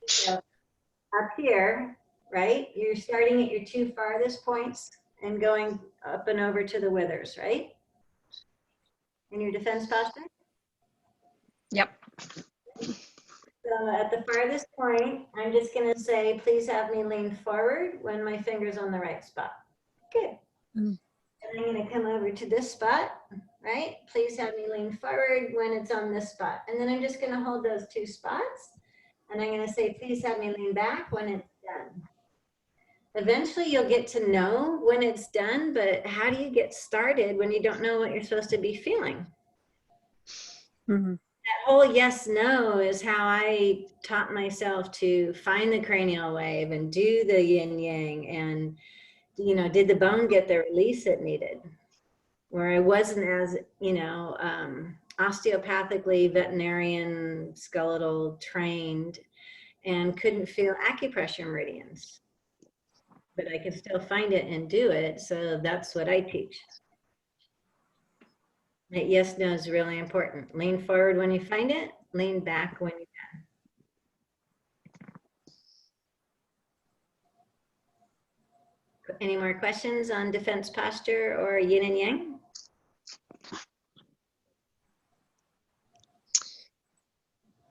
Speaker 1: So up here, right, you're starting at your 2 farthest points and going up and over to the withers, right? In your defense posture?
Speaker 2: Yep.
Speaker 1: So at the farthest point, I'm just going to say, please have me lean forward when my finger's on the right spot. Good. And I'm going to come over to this spot, right? Please have me lean forward when it's on this spot. And then I'm just going to hold those 2 spots. And I'm going to say, please have me lean back when it's done. Eventually you'll get to know when it's done, but how do you get started when you don't know what you're supposed to be feeling?
Speaker 5: Mm-hmm.
Speaker 1: That whole yes, no is how I taught myself to find the cranial wave and do the yin yang and, you know, did the bone get the release it needed? Where I wasn't as, you know, osteopathically veterinarian skeletal trained and couldn't feel acupressure meridians. But I can still find it and do it. So that's what I teach. That yes, no is really important. Lean forward when you find it, lean back when you can. Any more questions on defense posture or yin and yang?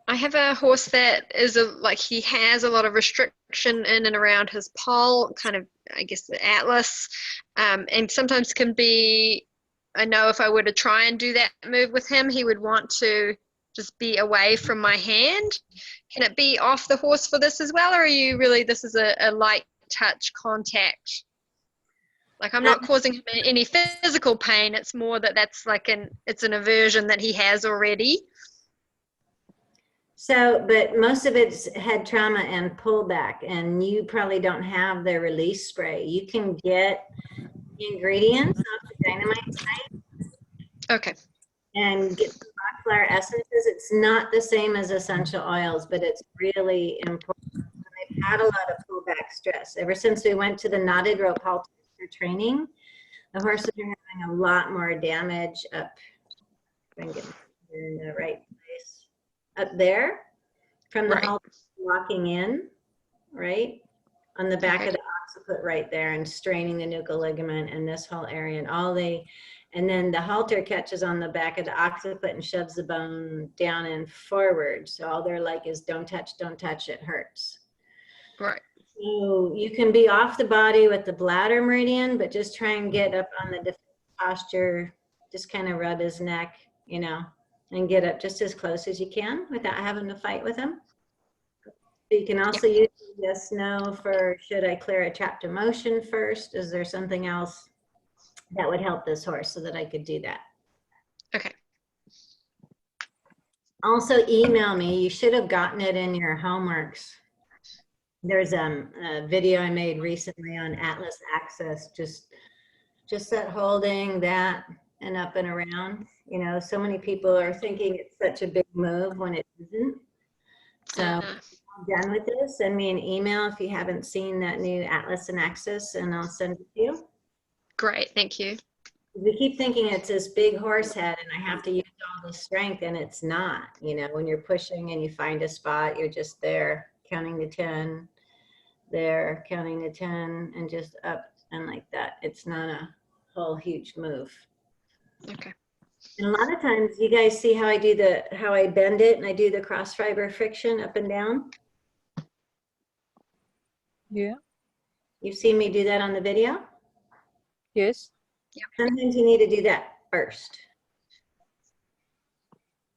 Speaker 2: I have a horse that is like he has a lot of restriction in and around his poll, kind of, I guess, the atlas, and sometimes can be, I know if I were to try and do that move with him, he would want to just be away from my hand. Can it be off the horse for this as well, or are you really, this is a light touch contact? Like I'm not causing him any physical pain, it's more that that's like it's an aversion that he has already.
Speaker 1: So, but most of it's head trauma and pullback, and you probably don't have the release spray. You can get ingredients off the dynamite site.
Speaker 2: Okay.
Speaker 1: And get some rock flower essences. It's not the same as essential oils, but it's really important. I've had a lot of pullback stress. Ever since we went to the knotted rope halters for training, the horses are having a lot more damage up, if I can get in the right place, up there from the halter locking in, right? On the back of the occiput right there and straining the nuchal ligament and this whole area and And then the halter catches on the back of the occiput and shoves the bone down and forward. So all they're like is don't touch, it hurts.
Speaker 2: Right.
Speaker 1: So you can be off the body with the bladder meridian, but just try and get up on the defense posture, just kind of rub his neck, you know, and get up just as close as you can without having to fight with him. You can also use yes, no for should I clear a trapped emotion first? Is there something else that would help this horse so that I could do that?
Speaker 2: Okay.
Speaker 1: Also email me. You should have gotten it in your homeworks. There's a video I made recently on Atlas Access, just that holding that and up and around. You know, so many people are thinking it's such a big move when it isn't. So I'm done with this. Send me an email if you haven't seen that new Atlas and Access, and I'll send it to you.
Speaker 2: Great, thank you.
Speaker 1: We keep thinking it's this big horse head and I have to use all the strength, and it's not. You know, when you're pushing and you find a spot, you're just there counting to 10, there counting to 10, and just up and like that. It's not a whole huge move.
Speaker 2: Okay.
Speaker 1: And a lot of times you guys see how I do how I bend it and I do the cross fiber friction up and down.
Speaker 5: Yeah.
Speaker 1: You've seen me do that on the video?
Speaker 5: Yes.
Speaker 1: Sometimes you need to do that first.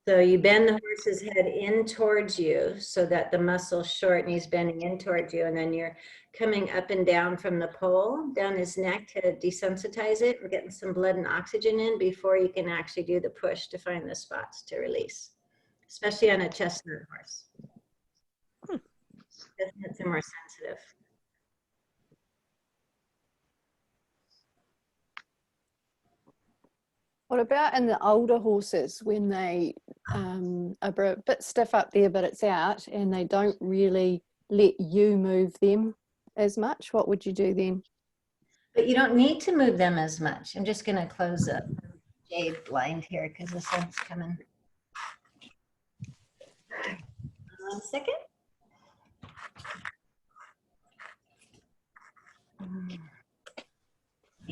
Speaker 1: So you bend the horse's head in towards you so that the muscle's short and he's bending in towards you, and then you're coming up and down from the pole down his neck to desensitize it. We're getting some blood and oxygen in before you can actually do the push to find the spots to release, especially on a chestnut horse. Chestnuts are more sensitive.
Speaker 3: What about in the older horses when they are a bit stiff up there, but it's out and they don't really let you move them as much? What would you do then?
Speaker 1: But you don't need to move them as much. I'm just going to close up jade blind here because the sun's coming. 1 second.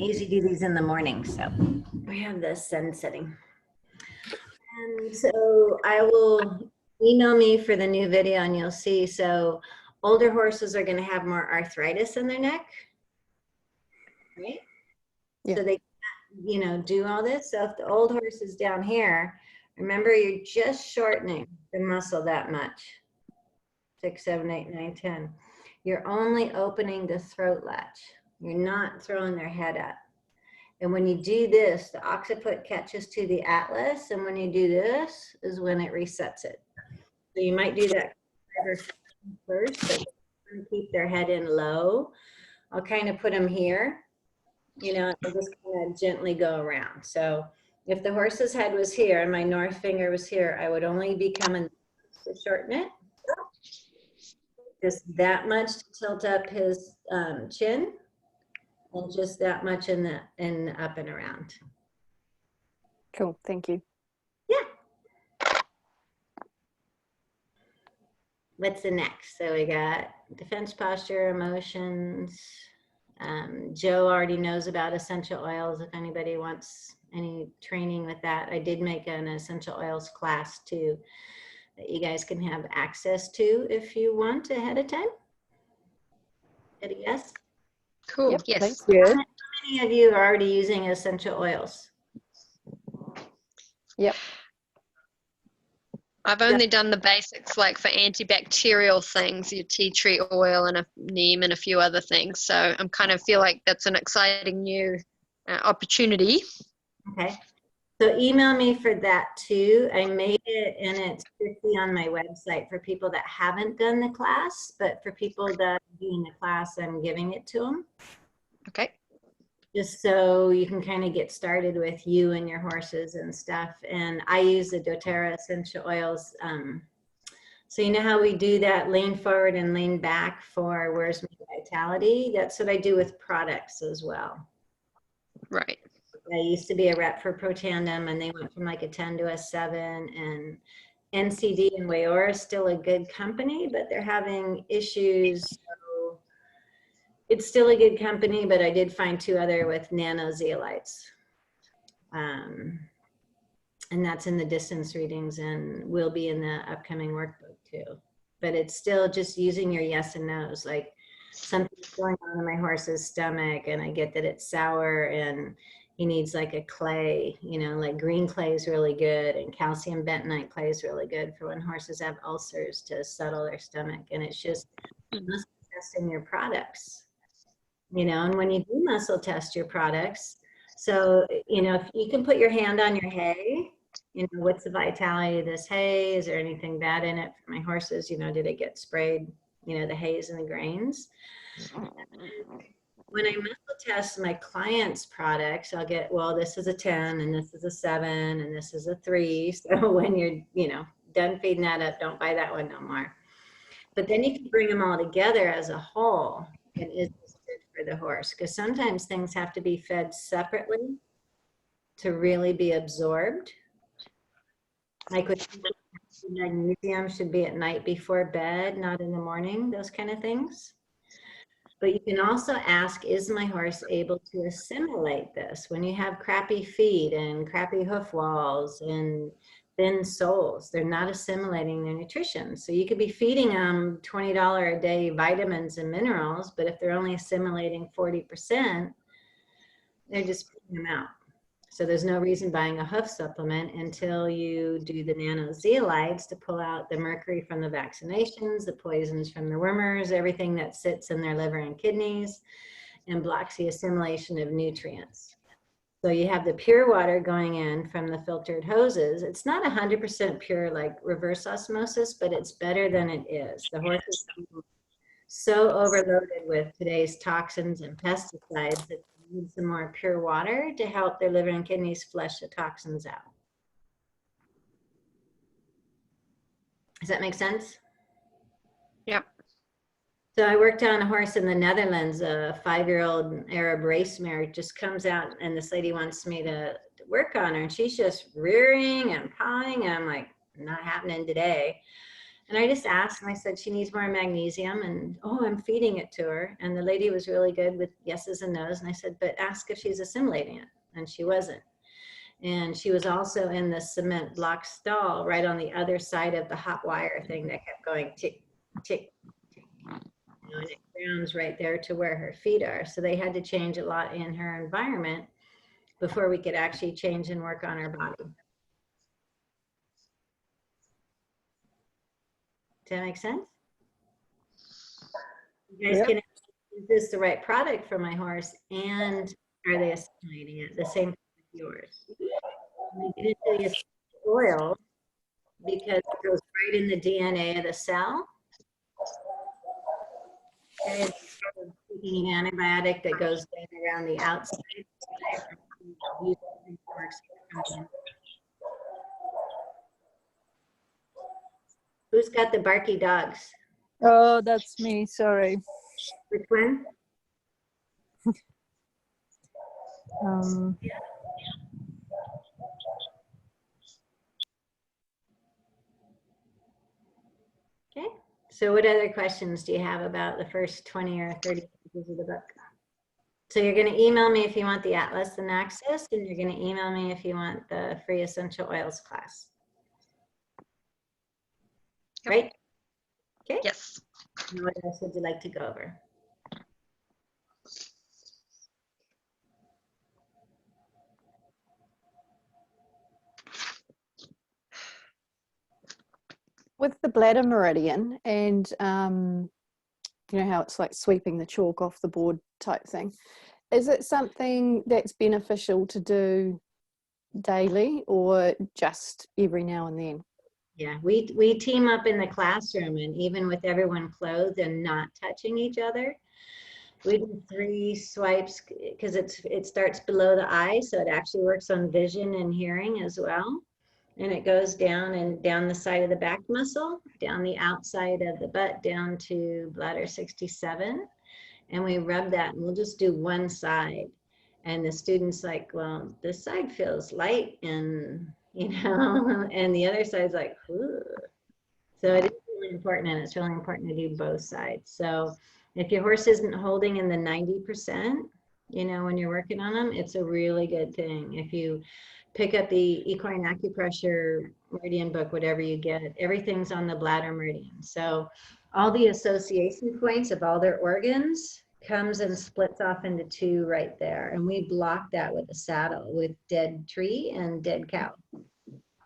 Speaker 1: I usually do these in the morning, so we have the sun setting. And so I will email me for the new video and you'll see. So older horses are going to have more arthritis in their neck, right?
Speaker 3: Yeah.
Speaker 1: So they, you know, do all this. So if the old horse is down here, remember you're just shortening the muscle that much. 6, 7, 8, 9, 10. You're only opening the throat latch. You're not throwing their head up. And when you do this, the occiput catches to the atlas, and when you do this is when it resets it. So you might do that first, but keep their head in low. I'll kind of put them here, you know, and just kind of gently go around. So if the horse's head was here and my north finger was here, I would only be coming to shorten it. Just that much to tilt up his chin, and just that much in the up and around.
Speaker 3: Cool, thank you.
Speaker 1: Yeah. What's the next? So we got defense posture, emotions. Joe already knows about essential oils if anybody wants any training with that. I did make an essential oils class too that you guys can have access to if you want ahead of time. Yes?
Speaker 2: Cool.
Speaker 3: Yep,
Speaker 2: Yes.
Speaker 3: thanks.
Speaker 5: Yes.
Speaker 1: How many of you are already using essential oils?
Speaker 3: Yep.
Speaker 2: I've only done the basics, like for antibacterial things, your tea tree oil and a neem and a few other things. So I'm kind of feel like that's an exciting new opportunity.
Speaker 1: Okay. So email me for that too. I made it and it's 50 on my website for people that haven't done the class, but for people that are doing the class, I'm giving it to them.
Speaker 2: Okay.
Speaker 1: Just so you can kind of get started with you and your horses and stuff. And I use the doTERRA essential oils. So you know how we do that lean forward and lean back for where's my vitality? That's what I do with products as well.
Speaker 2: Right.
Speaker 1: I used to be a rep for Pro Tandem and they went from like a 10 to a 7, and NCD and Wayor is still a good company, but they're having issues. So it's still a good company, but I did find 2 other with nano zeolites. And that's in the distance readings and will be in the upcoming workbook too. But it's still just using your yes and no's. Like something's going on in my horse's stomach and I get that it's sour and he needs like a clay, you know, like green clay is really good and calcium bentonite clay is really good for when horses have ulcers to settle their stomach. And it's just muscle testing your products, you know, and when you do muscle test your products, so, you know, if you can put your hand on your hay, you know, what's the vitality of this hay? Is there anything bad in it for my horses? You know, did it get sprayed, you know, the hays and the grains? When I muscle test my clients' products, I'll get, well, this is a 10 and this is a 7 and this is a 3. So when you're, you know, done feeding that up, don't buy that one no more. But then you can bring them all together as a whole. And is this good for the horse? Because sometimes things have to be fed separately to really be absorbed. Like with magnesium should be at night before bed, not in the morning, those kind of things. But you can also ask, is my horse able to assimilate this? When you have crappy feet and crappy hoof walls and thin soles, they're not assimilating their nutrition. So you could be feeding them $20 a day vitamins and minerals, but if they're only assimilating 40%, they're just putting them out. So there's no reason buying a hoof supplement until you do the nanozeolites to pull out the mercury from the vaccinations, the poisons from the wormers, everything that sits in their liver and kidneys and blocks the assimilation of nutrients. So you have the pure water going in from the filtered hoses. It's not 100% pure like reverse osmosis, but it's better than it is. The horse is so overloaded with today's toxins and pesticides that they need some more pure water to help their liver and kidneys flush the toxins out. Does that make sense?
Speaker 2: Yep.
Speaker 1: So I worked on a horse in the Netherlands, a 5-year-old Arab race mare just comes out and this lady wants me to work on her and she's just rearing and pawing and I'm like, not happening today. And I just asked and I said, she needs more magnesium and, oh, I'm feeding it to her. And the lady was really good with yeses and nos. And I said, but ask if she's assimilating it. And she wasn't. And she was also in the cement block stall right on the other side of the hot wire thing that kept going tick, tick, tick. You know, and it grounds right there to where her feet are. So they had to change a lot in her environment before we could actually change and work on her body. Does that make sense? You guys can, is this the right product for my horse and are they assimilating it the same as yours? We get into the essential oil because it goes right in the DNA of the cell. And it's taking an antibiotic that goes around the outside. Who's got the barky dogs?
Speaker 5: Oh, that's me. Sorry.
Speaker 1: Which one? Okay. So what other questions do you have about the first 20 or 30 pages of the book? So you're going to email me if you want the Atlas and Axis, and you're going to email me if you want the free essential oils class.
Speaker 2: Yep.
Speaker 1: Right? Okay.
Speaker 2: Yes.
Speaker 1: And what else would you like to go over?
Speaker 3: With the bladder meridian and you know how it's like sweeping the chalk off the board type thing, is it something that's beneficial to do daily or just every now and then?
Speaker 1: Yeah, we team up in the classroom, and even with everyone clothed and not touching each other, we do 3 swipes because it starts below the eye, so it actually works on vision and hearing as well. And it goes down and down the side of the back muscle, down the outside of the butt, down to bladder 67. And we rub that, and we'll just do one side. And the student's like, well, this side feels light and, you know, and the other side's like, ooh. So it is really important, and it's really important to do both sides. So if your horse isn't holding in the 90%, you know, when you're working on them, it's a really good thing. If you pick up the equine acupressure meridian book, whatever you get, everything's on the bladder meridian. So all the association points of all their organs comes and splits off into two right there. And we block that with a saddle with dead tree and dead cow.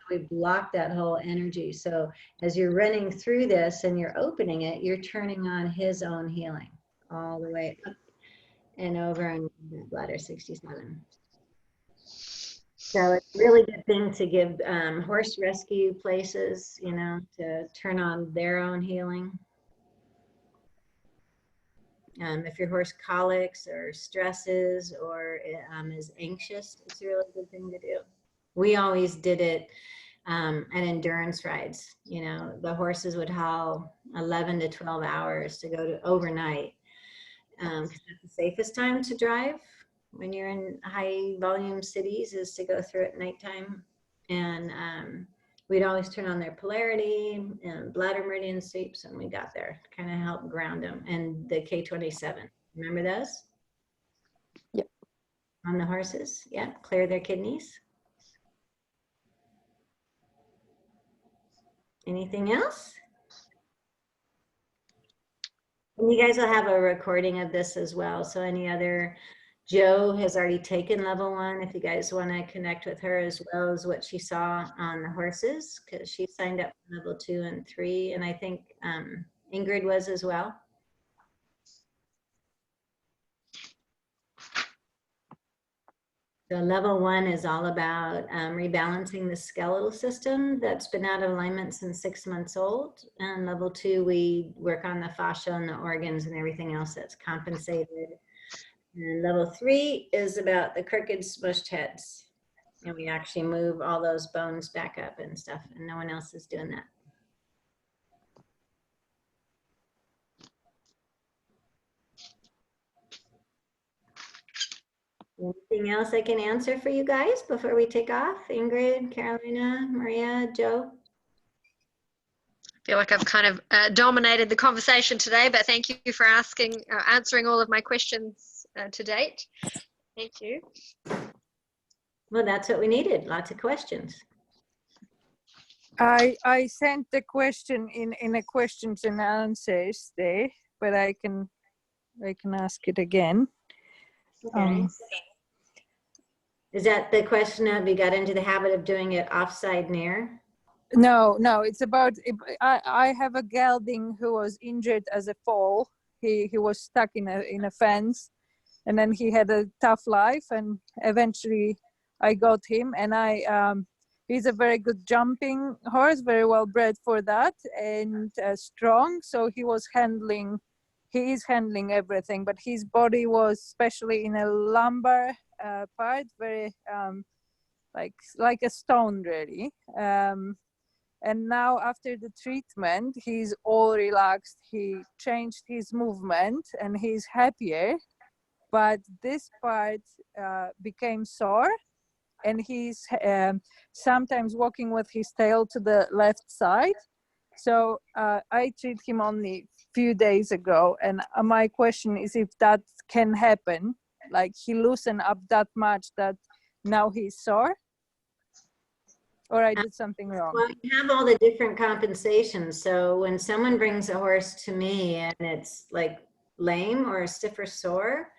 Speaker 1: We block that whole energy. So as you're running through this and you're opening it, you're turning on his own healing all the way up and over and bladder 67. So it's a really good thing to give horse rescue places, you know, to turn on their own healing. If your horse colics or stresses or is anxious, it's a really good thing to do. We always did it at endurance rides. You know, the horses would haul 11 to 12 hours to go to overnight. Because that's the safest time to drive when you're in high volume cities is to go through at nighttime. And we'd always turn on their polarity and bladder meridian sweeps when we got there to kind of help ground them. And the K27, remember those?
Speaker 3: Yep.
Speaker 1: On the horses, yeah, clear their kidneys. Anything else? And you guys will have a recording of this as well. So any other, Jo has already taken level 1. If you guys want to connect with her as well as what she saw on the horses, because she signed up for level 2 and 3. And I think Ingrid was as well. So level 1 is all about rebalancing the skeletal system that's been out of alignment since 6 months old. And level 2, we work on the fascia and the organs and everything else that's compensated. And level 3 is about the crooked, smushed heads. And we actually move all those bones back up and stuff, and no one else is doing that. Anything else I can answer for you guys before we take off? Ingrid, Carolina, Maria, Jo?
Speaker 2: I feel like I've kind of dominated the conversation today, but thank you for answering all of my questions to date. Thank you.
Speaker 1: Well, that's what we needed, lots of questions.
Speaker 5: I sent the question in a questions and answers there, but I can ask it again.
Speaker 1: Okay. Is that the question of you got into the habit of doing it offside near?
Speaker 5: No, it's about, I have a gelding who was injured as a fall. He was stuck in a fence, and then he had a tough life, and eventually I got him, and he's a very good jumping horse, very well bred for that, and strong. So he is handling everything, but his body was, especially in a lumbar part, very like a stone really. And now after the treatment, he's all relaxed. He changed his movement and he's happier, but this part became sore, and he's sometimes walking with his tail to the left side. So I treated him only a few days ago, and my question is if that can happen, like he loosened up that much that now he's sore, or I did something wrong.
Speaker 1: Well, you have all the different compensations. So when someone brings a horse to me and it's like lame or stiff or sore,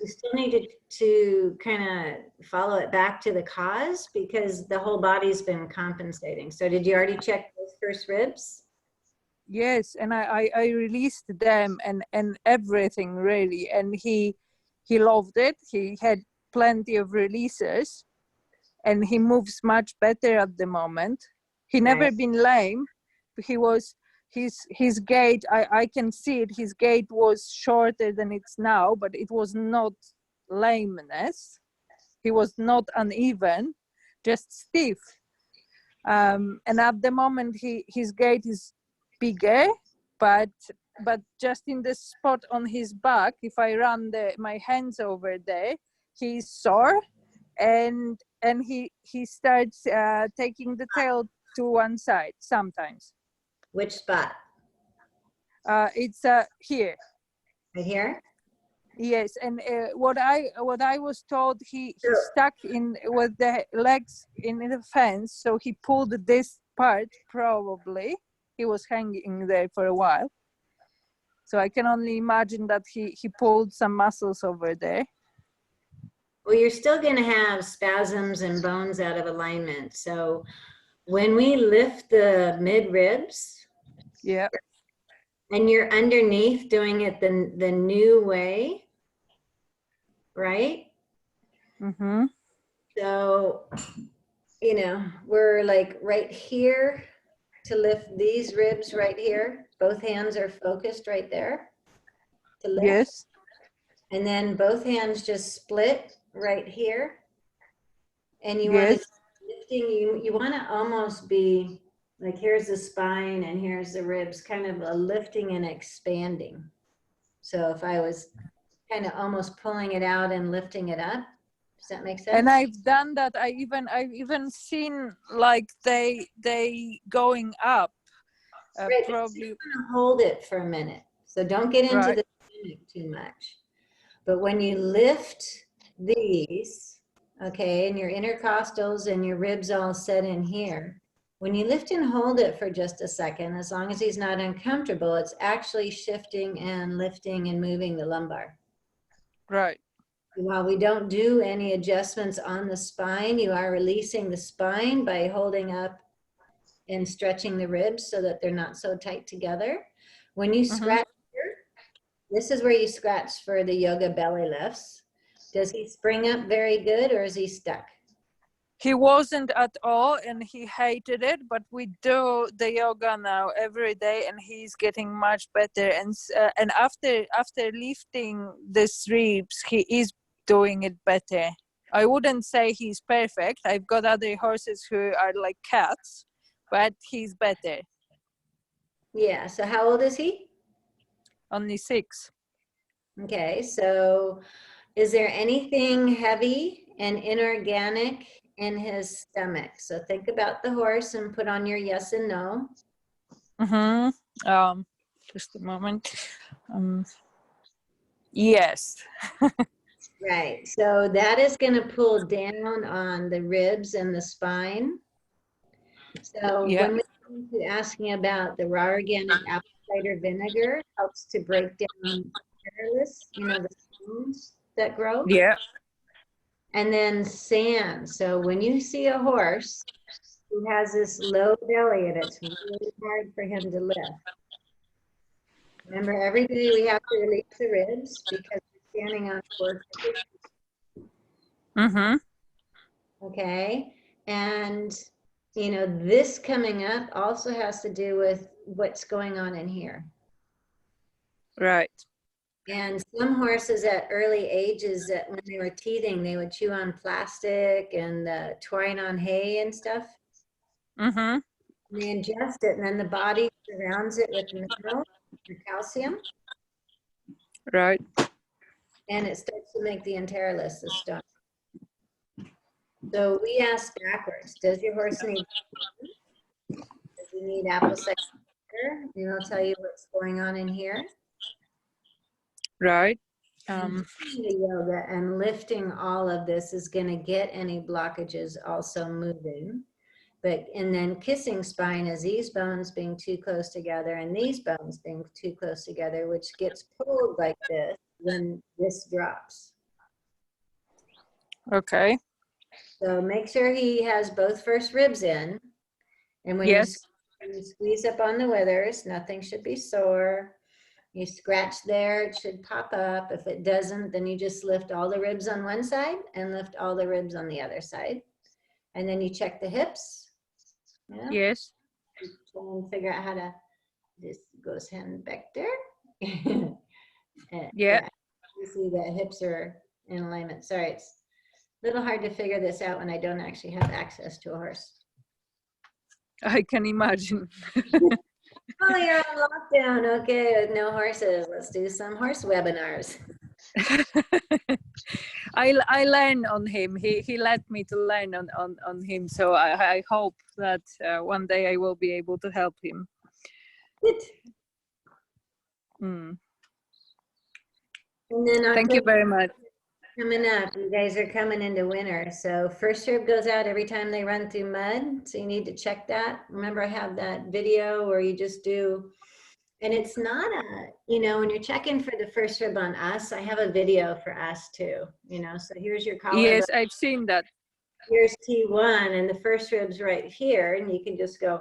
Speaker 1: you still need to kind of follow it back to the cause, because the whole body's been compensating. So did you already check those first ribs?
Speaker 5: Yes, and I released them and everything really, and he loved it. He had plenty of releases, and he moves much better at the moment. He never been lame. He was his gait, I can see it, his gait was shorter than it's now, but it was not lameness. He was not uneven, just stiff. And at the moment his gait is bigger, but just in the spot on his back, if I run my hands over there, he's sore, and he starts taking the tail to one side sometimes.
Speaker 1: Which spot?
Speaker 5: It's here.
Speaker 1: Right here?
Speaker 5: Yes, and what I was told, he
Speaker 1: So-
Speaker 5: stuck in with the legs in the fence, so he pulled this part. Probably he was hanging there for a while, so I can only imagine that he pulled some muscles over there.
Speaker 1: Well, you're still going to have spasms and bones out of alignment. So when we lift the mid ribs,
Speaker 5: Yeah.
Speaker 1: and you're underneath doing it the new way, right?
Speaker 5: Mm-hmm.
Speaker 1: So, you know, we're like right here to lift these ribs right here. Both hands are focused right there to lift.
Speaker 5: Yes.
Speaker 1: And then both hands just split right here. And you want
Speaker 5: Yes.
Speaker 1: to lifting, you want to almost be like, here's the spine and here's the ribs, kind of a lifting and expanding. So if I was kind of almost pulling it out and lifting it up, does that make sense?
Speaker 5: And I've done that. I've even seen like they going up.
Speaker 1: Right, but
Speaker 5: Probably.
Speaker 1: you're gonna hold it for a minute. So don't get into
Speaker 5: Right.
Speaker 1: the stomach too much. But when you lift these, okay, and your intercostals and your ribs all set in here, when you lift and hold it for just a second, as long as he's not uncomfortable, it's actually shifting and lifting and moving the lumbar.
Speaker 5: Right.
Speaker 1: While we don't do any adjustments on the spine, you are releasing the spine by holding up and stretching the ribs so that they're not so tight together. When you scratch here, this is where you scratch for the yoga belly lifts. Does he spring up very good or is he stuck?
Speaker 5: He wasn't at all, and he hated it. But we do the yoga now every day, and he's getting much better. And after lifting the ribs, he is doing it better. I wouldn't say he's perfect. I've got other horses who are like cats, but he's better.
Speaker 1: Yeah, so how old is he?
Speaker 5: Only 6.
Speaker 1: Okay, so is there anything heavy and inorganic in his stomach? So think about the horse and put on your yes and no.
Speaker 5: Just a moment. Yes.
Speaker 1: Right, so that is going to pull down on the ribs and the spine. So
Speaker 5: Yeah.
Speaker 1: when we come to asking about the raw organic apple cider vinegar, helps to break down hairless, you know, the stones that grow.
Speaker 5: Yeah.
Speaker 1: And then sand. So when you see a horse who has this low belly and it's really hard for him to lift, remember every day we have to release the ribs because we're standing on 4
Speaker 5: Mm-hmm.
Speaker 1: okay? And, you know, this coming up also has to do with what's going on in here.
Speaker 5: Right.
Speaker 1: And some horses at early ages, that when they were teething, they would chew on plastic and twine on hay and stuff.
Speaker 5: Mm-hmm.
Speaker 1: They ingest it, and then the body surrounds it with minerals or calcium,
Speaker 5: Right.
Speaker 1: and it starts to make the enterolus, the stone. So we ask backwards, does your horse need, does he need apple cider vinegar? And we'll tell you what's going on in here.
Speaker 5: Right.
Speaker 1: The yoga and lifting all of this is going to get any blockages also moving. But, and then kissing spine is these bones being too close together and these bones being too close together, which gets pulled like this when this drops.
Speaker 5: Okay.
Speaker 1: So make sure he has both first ribs in. And when
Speaker 5: Yes.
Speaker 1: you squeeze up on the withers, nothing should be sore. You scratch there, it should pop up. If it doesn't, then you just lift all the ribs on one side and lift all the ribs on the other side. And then you check the hips. Yeah.
Speaker 5: Yes.
Speaker 1: Try and figure out how to, this goes hand back there.
Speaker 5: Yeah.
Speaker 1: You see the hips are in alignment. Sorry, it's a little hard to figure this out when I don't actually have access to a horse.
Speaker 5: I can imagine.
Speaker 1: Oh, you're on lockdown. Okay, with no horses. Let's do some horse webinars.
Speaker 5: I learn on him. He let me to learn on him. So I hope that one day I will be able to help him.
Speaker 1: Good.
Speaker 5: Mm.
Speaker 1: And then
Speaker 5: Thank you very much.
Speaker 1: coming up, you guys are coming into winter. So first rib goes out every time they run through mud. So you need to check that. Remember, I have that video where you just do, and it's not a, you know, when you're checking for the first rib on us, I have a video for us too, you know, so here's your collar.
Speaker 5: Yes, I've seen that.
Speaker 1: Here's T1 and the first rib's right here, and you can just go,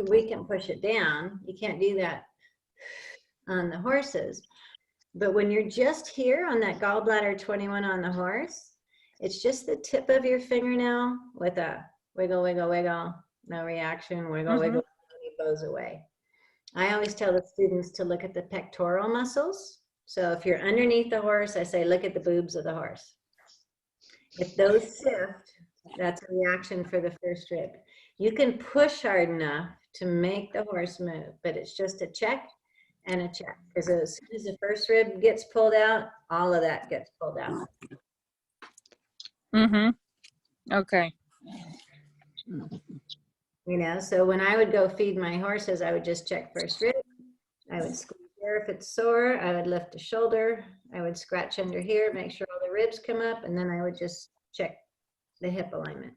Speaker 1: we can push it down. You can't do that on the horses. But when you're just here on that gallbladder 21 on the horse, it's just the tip of your fingernail with a wiggle, wiggle, wiggle, no reaction, wiggle, wiggle, it goes away. I always tell the students to look at the pectoral muscles. So if you're underneath the horse, I say, look at the boobs of the horse. If those shift, that's a reaction for the first rib. You can push hard enough to make the horse move, but it's just a check and a check. Because as soon as the first rib gets pulled out, all of that gets pulled out.
Speaker 5: Okay.
Speaker 1: You know, so when I would go feed my horses, I would just check first rib. I would squeeze there if it's sore. I would lift the shoulder. I would scratch under here, make sure all the ribs come up, and then I would just check the hip alignment.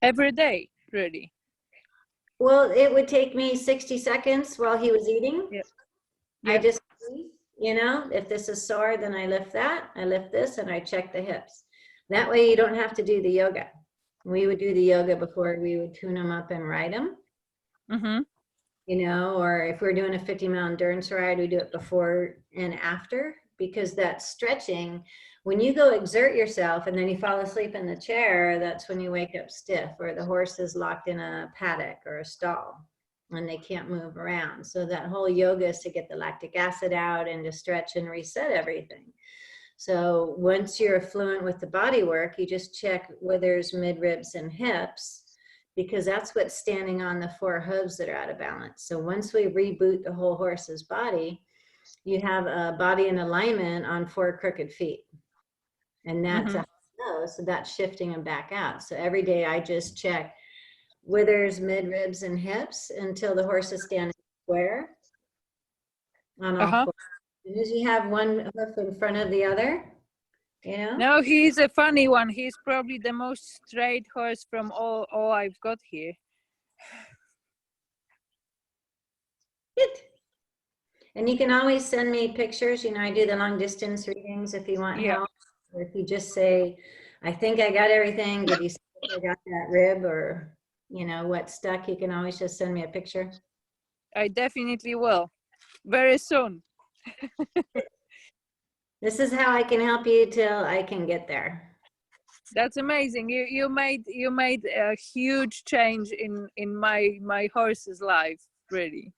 Speaker 5: Every day, really?
Speaker 1: Well, it would take me 60 seconds while he was eating.
Speaker 5: Yeah.
Speaker 1: I just, you know, if this is sore, then I lift that, I lift this, and I check the hips. That way you don't have to do the yoga. We would do the yoga before we would tune them up and ride them. You know, or if we're doing a 50-mile endurance ride, we do it before and after, because that stretching, when you go exert yourself and then you fall asleep in the chair, that's when you wake up stiff, or the horse is locked in a paddock or a stall and they can't move around. So that whole yoga is to get the lactic acid out and to stretch and reset everything. So once you're fluent with the body work, you just check withers, mid-ribs, and hips, because that's what's standing on the 4 hooves that are out of balance. So once we reboot the whole horse's body, you have a body in alignment on 4 crooked feet. And that's so that's shifting them back out. So every day I just check withers, mid-ribs, and hips until the horse is standing square on all 4. As soon as you have one hoof in front of the other, you know?
Speaker 5: No, he's a funny one. He's probably the most straight horse from all I've got here.
Speaker 1: Good. And you can always send me pictures. You know, I do the long distance readings if you want help. Or if you just say, I think I got everything. Did you see if I got that rib, or, you know, what stuck? You can always just send me a picture.
Speaker 5: I definitely will. Very soon.
Speaker 1: This is how I can help you till I can get there.
Speaker 5: That's amazing. You made a huge change in my horse's life, really.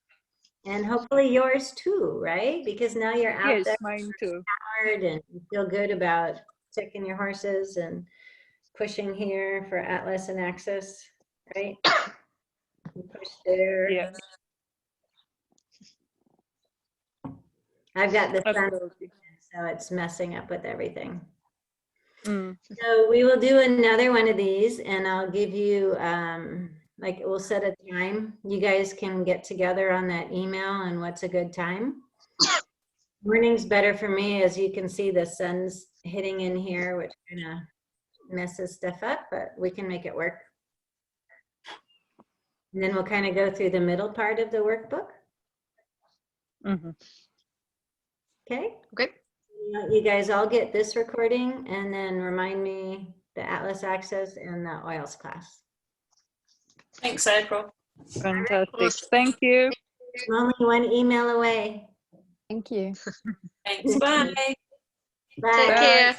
Speaker 1: And hopefully yours too, right? Because now you're out
Speaker 5: Yes,
Speaker 1: there
Speaker 5: mine too.
Speaker 1: hard and you feel good about checking your horses and pushing here for Atlas and Axis, right? You push there.
Speaker 5: Yeah.
Speaker 1: I've got the sun,
Speaker 5: Absolutely.
Speaker 1: so it's messing up with everything.
Speaker 5: Mm.
Speaker 1: So we will do another one of these, and I'll give you, like, we'll set a time. You guys can get together on that email and what's a good time. Morning's better for me. As you can see, the sun's hitting in here, which kind of messes stuff up, but we can make it work. And then we'll kind of go through the middle part of the workbook. Okay.
Speaker 2: Okay.
Speaker 1: You guys all get this recording, and then remind me the Atlas Access and the oils class.
Speaker 4: Thanks, April.
Speaker 5: Fantastic. Thank you.
Speaker 1: I'm only one email away.
Speaker 3: Thank you.
Speaker 4: Thanks. Bye.
Speaker 1: Bye.
Speaker 2: Take care.